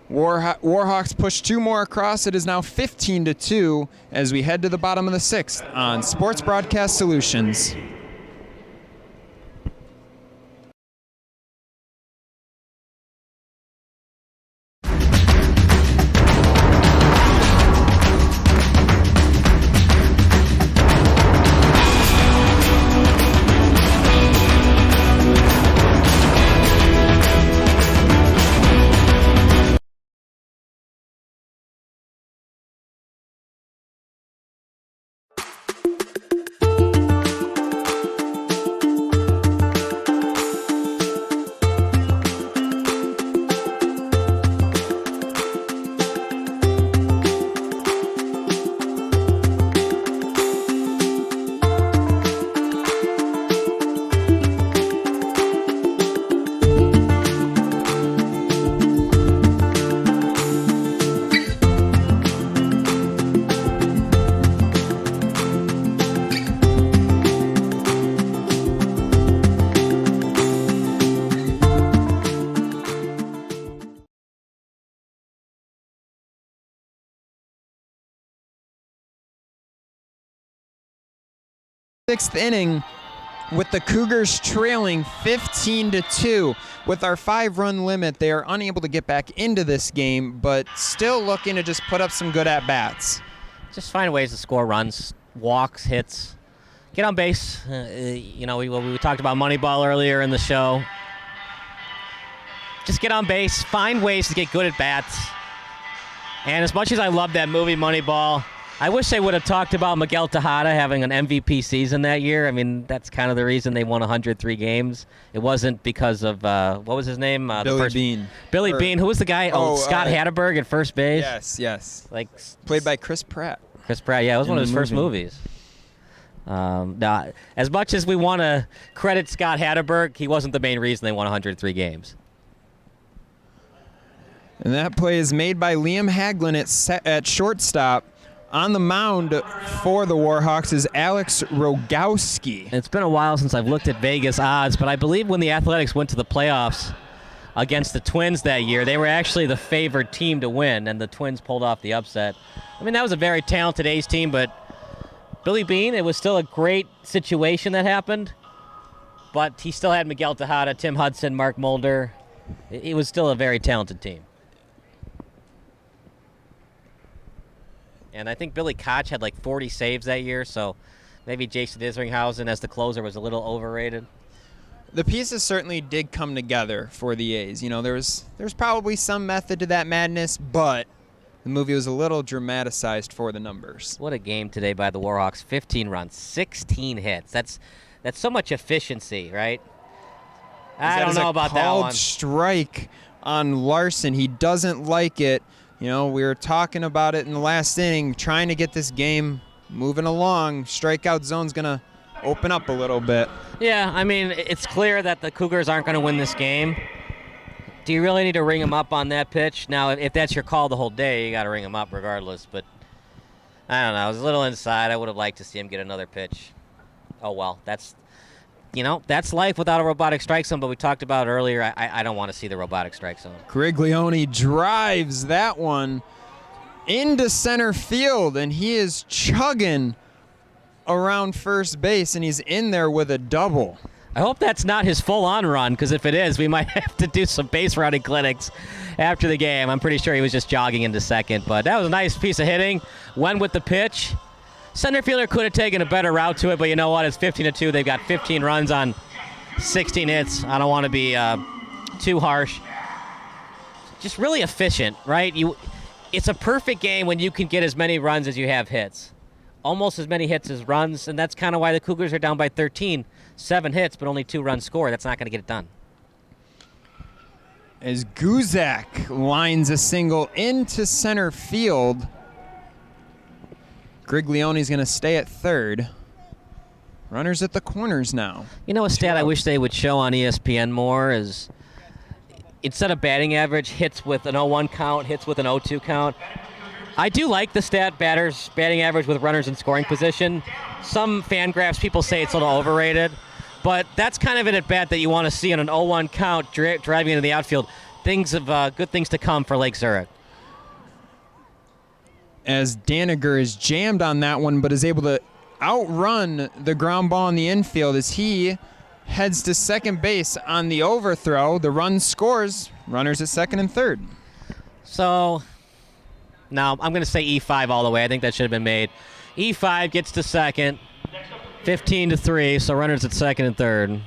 Warhawks push 2 more across. It is now 15-2 as we head to the bottom of the 6th on Sports Broadcast Solutions. Sixth inning with the Cougars trailing 15-2. With our 5-run limit, they are unable to get back into this game, but still looking to just put up some good at-bats. Just find ways to score runs, walks, hits, get on base. We talked about Moneyball earlier in the show. Just get on base, find ways to get good at-bats. And as much as I love that movie, Moneyball, I wish they would have talked about Miguel Tejada having an MVP season that year. I mean, that's kind of the reason they won 103 games. It wasn't because of, what was his name? Billy Bean. Billy Bean. Who was the guy? Scott Hatteberg at first base? Yes. Like Played by Chris Pratt. Chris Pratt, yeah. It was one of his first movies. Now, as much as we want to credit Scott Hatteberg, he wasn't the main reason they won 103 games. And that play is made by Liam Hagelin at shortstop. On the mound for the Warhawks is Alex Rogowski. It's been a while since I've looked at Vegas odds, but I believe when the Athletics went to the playoffs against the Twins that year, they were actually the favored team to win, and the Twins pulled off the upset. I mean, that was a very talented A's team, but Billy Bean, it was still a great situation that happened, but he still had Miguel Tejada, Tim Hudson, Mark Mulder. It was still a very talented team. And I think Billy Koch had like 40 saves that year, so maybe Jason Isringhausen as the closer was a little overrated. The pieces certainly did come together for the A's. You know, there's probably some method to that madness, but the movie was a little dramatized for the numbers. What a game today by the Warhawks. 15 runs, 16 hits. That's so much efficiency, right? I don't know about that one. Called strike on Larson. He doesn't like it. You know, we were talking about it in the last inning, trying to get this game moving along. Strikeout zone's going to open up a little bit. Yeah, I mean, it's clear that the Cougars aren't going to win this game. Do you really need to ring him up on that pitch? Now, if that's your call the whole day, you got to ring him up regardless. But I don't know. I was a little inside. I would have liked to see him get another pitch. Oh, well, that's life without a robotic strike zone, but we talked about earlier, I don't want to see the robotic strike zone. Griglione drives that one into center field, and he is chugging around first base, and he's in there with a double. I hope that's not his full-on run, because if it is, we might have to do some base running clinics after the game. I'm pretty sure he was just jogging into second, but that was a nice piece of hitting. Went with the pitch. Center fielder could have taken a better route to it, but you know what? It's 15-2. They've got 15 runs on 16 hits. I don't want to be too harsh. Just really efficient, right? It's a perfect game when you can get as many runs as you have hits. Almost as many hits as runs, and that's kind of why the Cougars are down by 13. 7 hits, but only 2 runs scored. That's not going to get it done. As Guzak lines a single into center field, Griglione's going to stay at third. Runners at the corners now. You know, a stat I wish they would show on ESPN more is instead of batting average, hits with an 0-1 count, hits with an 0-2 count. I do like the batting average with runners in scoring position. Some fan graphs, people say it's a little overrated, but that's kind of an at-bat that you want to see on an 0-1 count driving into the outfield. Good things to come for Lake Zurich. As Daniger is jammed on that one, but is able to outrun the ground ball in the infield as he heads to second base on the overthrow. The run scores. Runners at second and third. So, now I'm going to say E5 all the way. I think that should have been made. E5 gets to second, 15-3, so runners at second and third.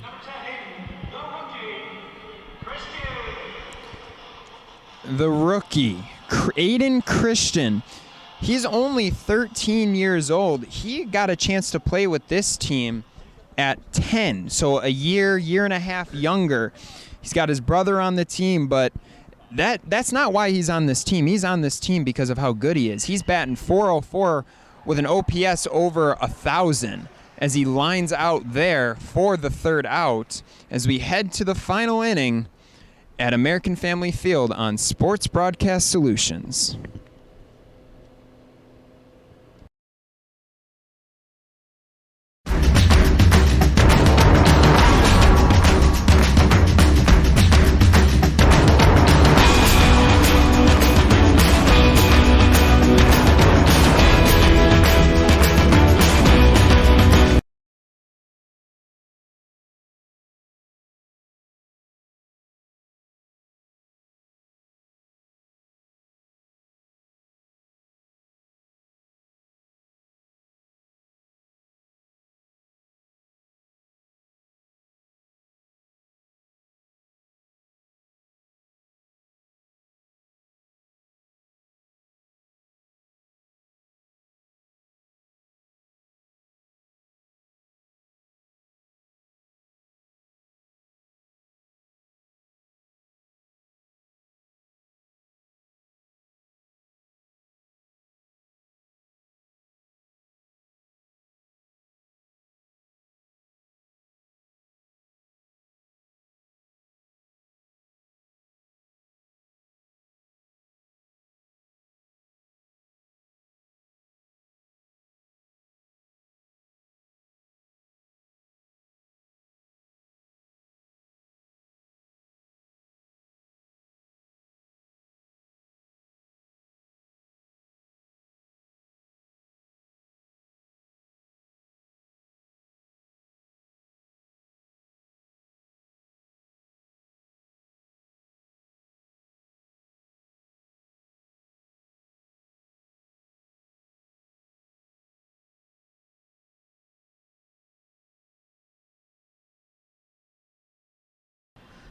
The rookie, Aiden Christian. He's only 13 years old. He got a chance to play with this team at 10, so a year and a half younger. He's got his brother on the team, but that's not why he's on this team. He's on this team because of how good he is. He's batting .404 with an OPS over 1,000 as he lines out there for the third out as we head to the final inning at American Family Field on Sports Broadcast Solutions.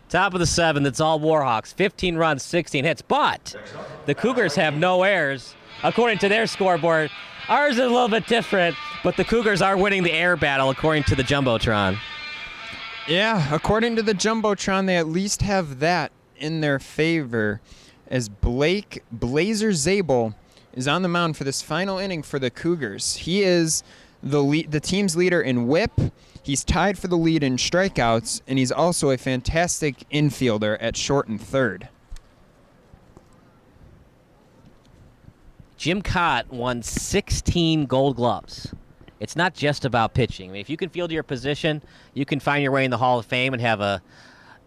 Top of the seventh, it's all Warhawks. 15 runs, 16 hits. But the Cougars have no errors, according to their scoreboard. Ours is a little bit different, but the Cougars are winning the air battle, according to the Jumbotron. Yeah, according to the Jumbotron, they at least have that in their favor, as Blake Blazer Zabel is on the mound for this final inning for the Cougars. He is the team's leader in whip. He's tied for the lead in strikeouts, and he's also a fantastic infielder at short and third. Jim Cott won 16 Gold Gloves. It's not just about pitching. I mean, if you can field your position, you can find your way in the Hall of Fame and have a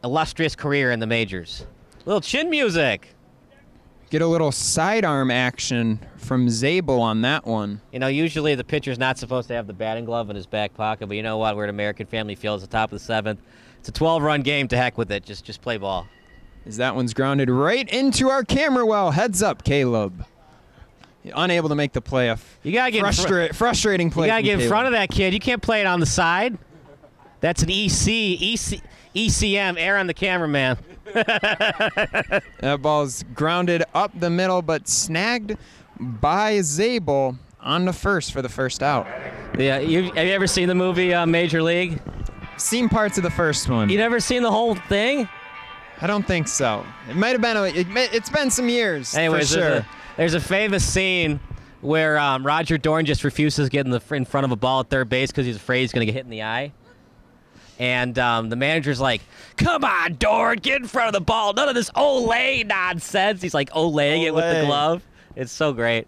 illustrious career in the majors. A little chin music. Get a little sidearm action from Zabel on that one. You know, usually the pitcher's not supposed to have the batting glove in his back pocket, but you know what? We're at American Family Field. It's the top of the seventh. It's a 12-run game. To heck with it. Just play ball. As that one's grounded right into our camera well. Heads up, Caleb. Unable to make the play. You gotta get frustrating play. You gotta get in front of that kid. You can't play it on the side. That's an ECM. Air on the camera, man. That ball's grounded up the middle, but snagged by Zabel on the first for the first out. Yeah, have you ever seen the movie Major League? Seen parts of the first one. You never seen the whole thing? I don't think so. It might have been. It's been some years. Anyways, for sure. There's a famous scene where Roger Dorn just refuses to get in front of a ball at third base because he's afraid he's going to get hit in the eye. And the manager's like, "Come on, Dorn, get in front of the ball. None of this Olay nonsense." He's like Olaying it with the glove. It's so great.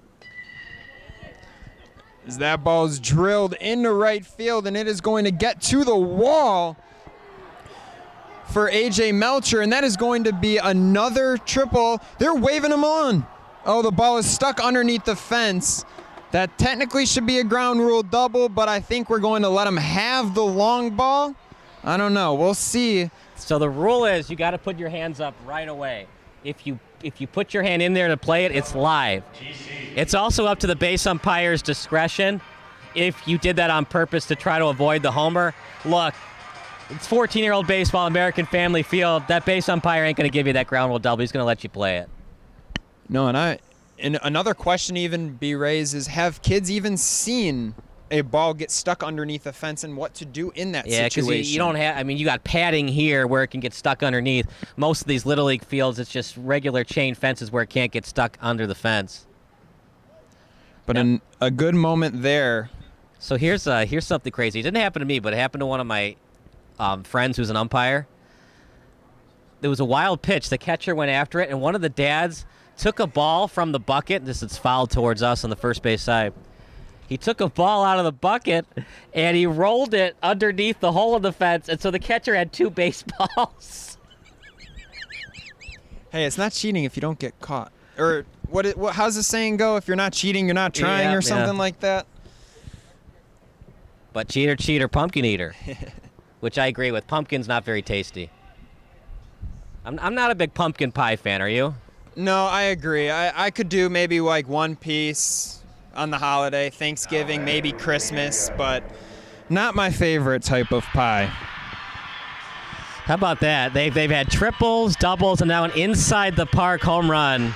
As that ball is drilled into right field, and it is going to get to the wall for A.J. Melcher, and that is going to be another triple. They're waving him on. Oh, the ball is stuck underneath the fence. That technically should be a ground rule double, but I think we're going to let him have the long ball. I don't know. We'll see. So the rule is you got to put your hands up right away. If you put your hand in there to play it, it's live. It's also up to the base umpire's discretion if you did that on purpose to try to avoid the homer. Look, it's 14-year-old baseball, American Family Field. That base umpire ain't going to give you that ground rule double. He's going to let you play it. No, and another question even be raised is, have kids even seen a ball get stuck underneath a fence and what to do in that situation? Yeah, because you don't have, I mean, you got padding here where it can get stuck underneath. Most of these Little League fields, it's just regular chain fences where it can't get stuck under the fence. But a good moment there. So here's something crazy. It didn't happen to me, but it happened to one of my friends who's an umpire. There was a wild pitch. The catcher went after it, and one of the dads took a ball from the bucket. This is fouled towards us on the first base side. He took a ball out of the bucket, and he rolled it underneath the hole in the fence, and so the catcher had 2 baseballs. Hey, it's not cheating if you don't get caught. Or how's the saying go? If you're not cheating, you're not trying, or something like that? But cheater, pumpkin eater, which I agree with. Pumpkin's not very tasty. I'm not a big pumpkin pie fan, are you? No, I agree. I could do maybe like one piece on the holiday, Thanksgiving, maybe Christmas, but not my favorite type of pie. How about that? They've had triples, doubles, and now an inside the park home run.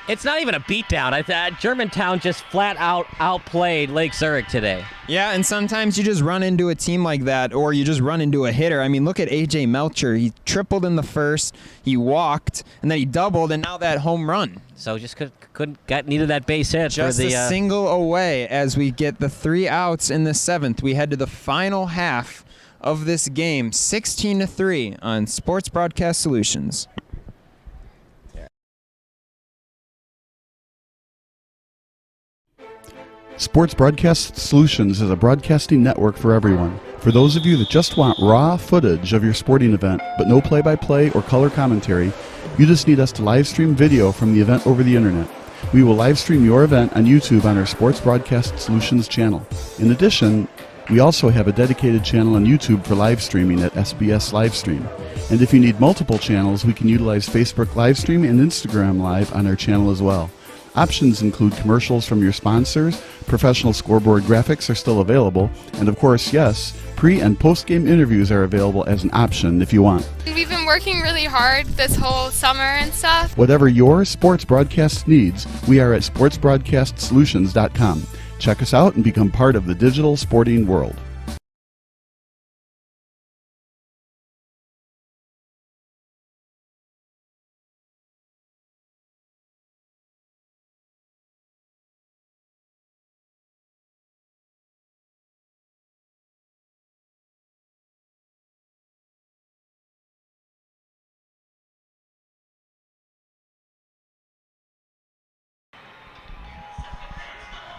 It's not even a beatdown. Germantown just flat out outplayed Lake Zurich today. Yeah, and sometimes you just run into a team like that, or you just run into a hitter. I mean, look at A.J. Melcher. He tripled in the first, he walked, and then he doubled, and now that home run. So just needed that base hit. Just for the, a single away as we get the 3 outs in the 7th. We head to the final half of this game, 16-3 on Sports Broadcast Solutions. Sports Broadcast Solutions is a broadcasting network for everyone. For those of you that just want raw footage of your sporting event, but no play-by-play or color commentary, you just need us to live stream video from the event over the internet. We will live stream your event on YouTube on our Sports Broadcast Solutions channel. In addition, we also have a dedicated channel on YouTube for live streaming at SBS Livestream. And if you need multiple channels, we can utilize Facebook Livestream and Instagram Live on our channel as well. Options include commercials from your sponsors, professional scoreboard graphics are still available, and of course, yes, pre- and post-game interviews are available as an option if you want. We've been working really hard this whole summer and stuff. Whatever your sports broadcast needs, we are at sportsbroadcastsolutions.com. Check us out and become part of the digital sporting world.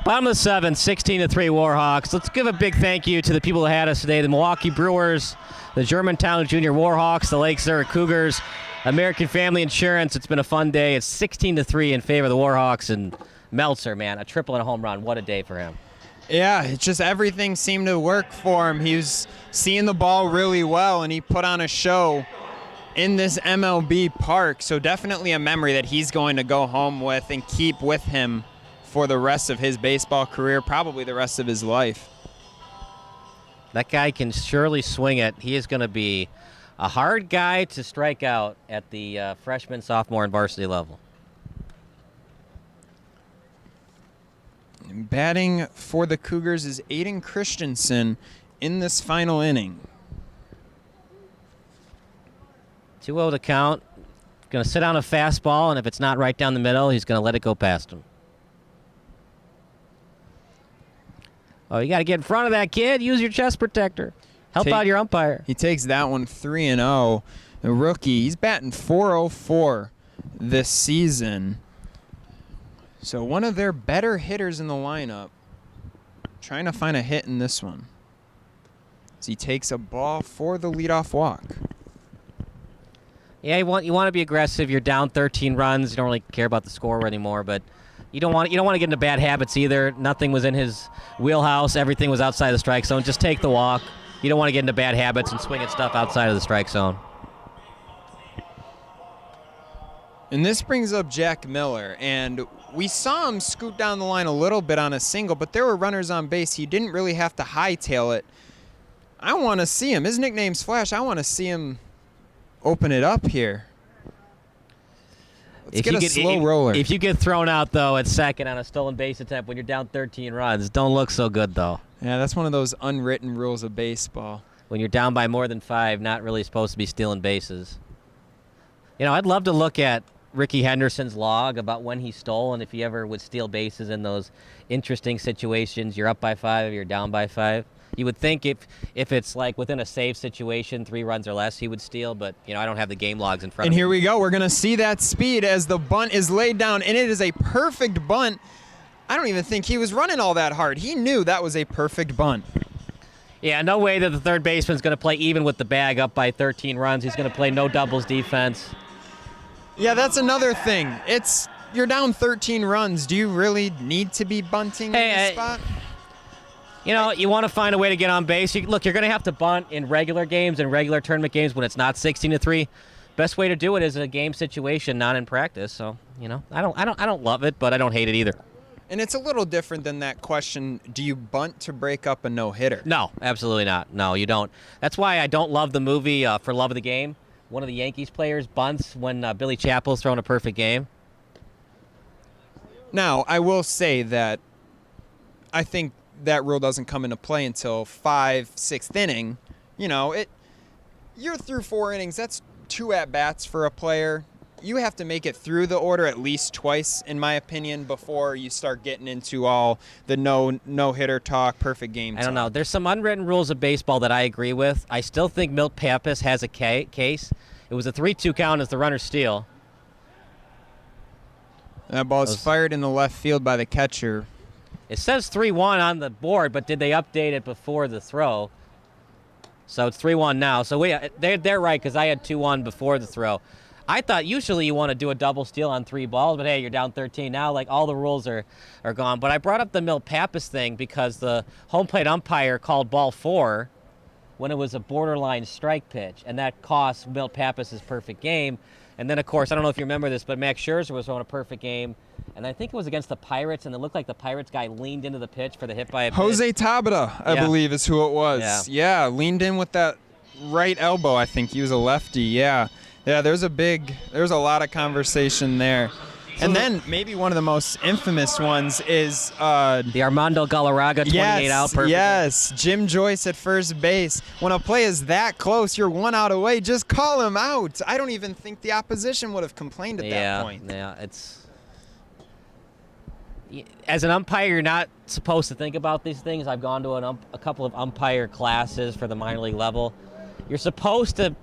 Bottom of the 7th, 16-3 Warhawks. Let's give a big thank you to the people who had us today. The Milwaukee Brewers, the Germantown Junior Warhawks, the Lake Zurich Cougars, American Family Insurance. It's been a fun day. It's 16-3 in favor of the Warhawks. And Melcher, man, a triple and a home run. What a day for him. Yeah, it's just everything seemed to work for him. He was seeing the ball really well, and he put on a show in this MLB park. So definitely a memory that he's going to go home with and keep with him for the rest of his baseball career, probably the rest of his life. That guy can surely swing it. He is going to be a hard guy to strike out at the freshman, sophomore, and varsity level. Batting for the Cougars is Aiden Christensen in this final inning. 2-0 to count. Going to sit on a fastball, and if it's not right down the middle, he's going to let it go past him. Oh, you got to get in front of that kid. Use your chest protector. Help out your umpire. He takes that one 3-0. The rookie, he's batting .404 this season. So one of their better hitters in the lineup trying to find a hit in this one as he takes a ball for the leadoff walk. Yeah, you want to be aggressive. You're down 13 runs. You don't really care about the score anymore, but you don't want to get into bad habits either. Nothing was in his wheelhouse. Everything was outside the strike zone. Just take the walk. You don't want to get into bad habits and swing at stuff outside of the strike zone. And this brings up Jack Miller, and we saw him scoot down the line a little bit on a single, but there were runners on base. He didn't really have to hightail it. I want to see him. His nickname's Flash. I want to see him open it up here. Let's get a slow roller. If you get thrown out, though, at second on a stolen base attempt when you're down 13 runs, don't look so good, though. Yeah, that's one of those unwritten rules of baseball. When you're down by more than 5, not really supposed to be stealing bases. I'd love to look at Ricky Henderson's log about when he stole and if he ever would steal bases in those interesting situations. You're up by 5, you're down by 5. You would think if it's like within a save situation, 3 runs or less, he would steal, but I don't have the game logs in front of me. And here we go. We're going to see that speed as the bunt is laid down, and it is a perfect bunt. I don't even think he was running all that hard. He knew that was a perfect bunt. Yeah, no way that the third baseman's going to play even with the bag up by 13 runs. He's going to play no doubles defense. Yeah, that's another thing. You're down 13 runs. Do you really need to be bunting in this spot? You want to find a way to get on base. You're going to have to bunt in regular games and regular tournament games when it's not 16-3. Best way to do it is in a game situation, not in practice. So, I don't love it, but I don't hate it either. And it's a little different than that question, do you bunt to break up a no-hitter? No, absolutely not. No, you don't. That's why I don't love the movie For Love of the Game. One of the Yankees players bunts when Billy Chappell's throwing a perfect game. Now, I will say that I think that rule doesn't come into play until 5th, 6th inning. You're through 4 innings. That's 2 at-bats for a player. You have to make it through the order at least twice, in my opinion, before you start getting into all the no-hitter talk, perfect game talk. I don't know. There's some unwritten rules of baseball that I agree with. I still think Milt Pappas has a case. It was a 3-2 count as the runner steal. That ball is fired in the left field by the catcher. It says 3-1 on the board, but did they update it before the throw? So it's 3-1 now. So they're right because I had 2-1 before the throw. I thought usually you want to do a double steal on 3 balls, but hey, you're down 13 now. Like all the rules are gone. But I brought up the Milt Pappas thing because the home plate umpire called ball 4 when it was a borderline strike pitch, and that cost Milt Pappas his perfect game. And then, of course, I don't know if you remember this, but Max Scherzer was throwing a perfect game, and I think it was against the Pirates, and it looked like the Pirates guy leaned into the pitch for the hit by a pitch. Jose Tabata, I believe, is who it was. Yeah, leaned in with that right elbow. I think he was a lefty. Yeah, there's a lot of conversation there. And then maybe one of the most infamous ones is the Armando Galarraga 28-out perfect. Yes, Jim Joyce at first base. When a play is that close, you're 1 out away, just call him out. I don't even think the opposition would have complained at that point. Yeah, as an umpire, you're not supposed to think about these things. I've gone to a couple of umpire classes for the minor league level. You're supposed to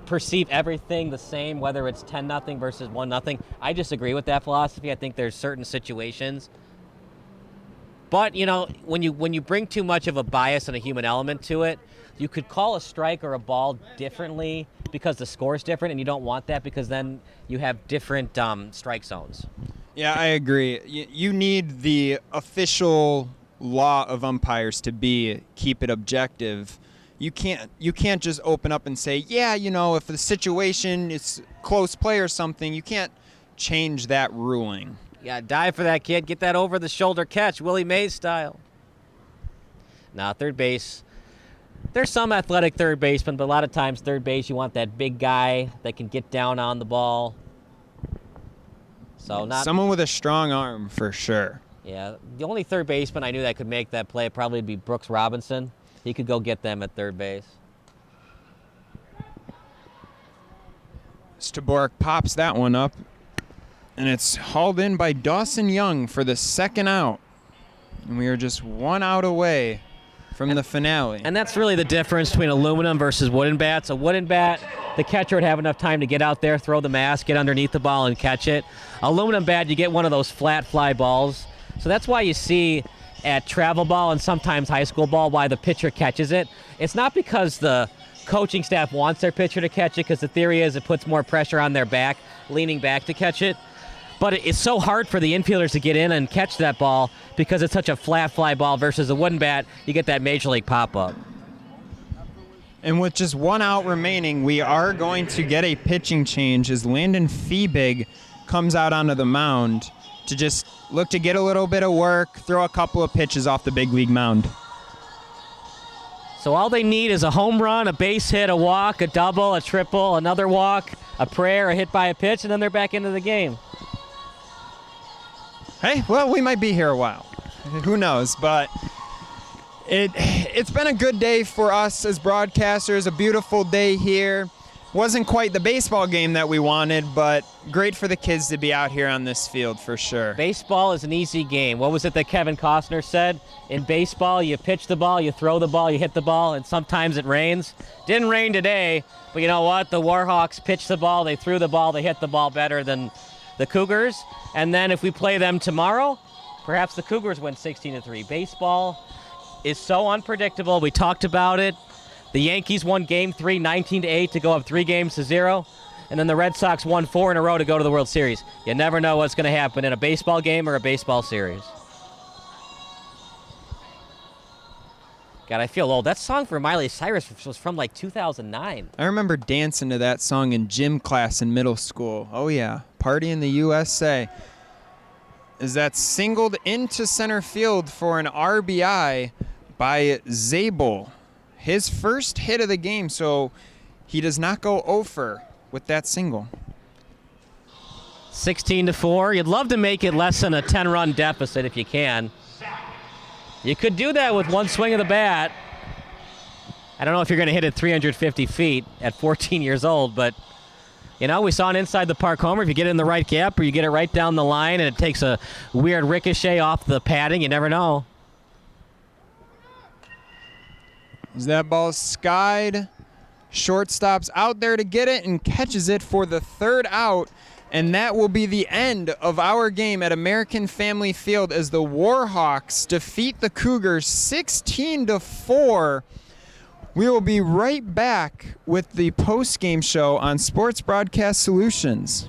perceive everything the same, whether it's 10-0 versus 1-0. I disagree with that philosophy. I think there's certain situations. But, when you bring too much of a bias and a human element to it, you could call a strike or a ball differently because the score is different, and you don't want that because then you have different strike zones. Yeah, I agree. You need the official law of umpires to keep it objective. You can't just open up and say, if the situation is close play or something, you can't change that ruling. Yeah, dive for that kid. Get that over-the-shoulder catch, Willie Mays style. Now, third base. There's some athletic third baseman, but a lot of times third base, you want that big guy that can get down on the ball. So someone with a strong arm for sure. Yeah, the only third baseman I knew that could make that play probably would be Brooks Robinson. He could go get them at third base. Staborek pops that one up, and it's hauled in by Dawson Young for the second out. And we are just 1 out away from the finale. And that's really the difference between aluminum versus wooden bats. A wooden bat, the catcher would have enough time to get out there, throw the mask, get underneath the ball, and catch it. Aluminum bat, you get one of those flat fly balls. So that's why you see at travel ball and sometimes high school ball why the pitcher catches it. It's not because the coaching staff wants their pitcher to catch it, because the theory is it puts more pressure on their back, leaning back to catch it. But it's so hard for the infielders to get in and catch that ball because it's such a flat fly ball versus a wooden bat. You get that major league pop-up. And with just 1 out remaining, we are going to get a pitching change as Landon Feebig comes out onto the mound to just look to get a little bit of work, throw a couple of pitches off the big league mound. So all they need is a home run, a base hit, a walk, a double, a triple, another walk, a prayer, a hit by a pitch, and then they're back into the game. Hey, well, we might be here a while. Who knows? But it's been a good day for us as broadcasters, a beautiful day here. Wasn't quite the baseball game that we wanted, but great for the kids to be out here on this field for sure. Baseball is an easy game. What was it that Kevin Costner said? In baseball, you pitch the ball, you throw the ball, you hit the ball, and sometimes it rains. Didn't rain today, but you know what? The Warhawks pitched the ball, they threw the ball, they hit the ball better than the Cougars. And then if we play them tomorrow, perhaps the Cougars win 16-3. Baseball is so unpredictable. We talked about it. The Yankees won Game 3, 19-8 to go up 3-0. And then the Red Sox won 4 in a row to go to the World Series. You never know what's going to happen in a baseball game or a baseball series. God, I feel old. That song for Miley Cyrus was from like 2009. I remember dancing to that song in gym class in middle school. Oh yeah, Party in the USA. Is that singled into center field for an RBI by Zabel. His first hit of the game, so he does not go over with that single. 16-4. You'd love to make it less than a 10-run deficit if you can. You could do that with one swing of the bat. I don't know if you're going to hit it 350 feet at 14 years old, but, you know, we saw an inside the park homer. If you get it in the right gap or you get it right down the line and it takes a weird ricochet off the padding, you never know. As that ball skied, shortstop's out there to get it and catches it for the 3rd out. And that will be the end of our game at American Family Field as the Warhawks defeat the Cougars 16-4. We will be right back with the post-game show on Sports Broadcast Solutions.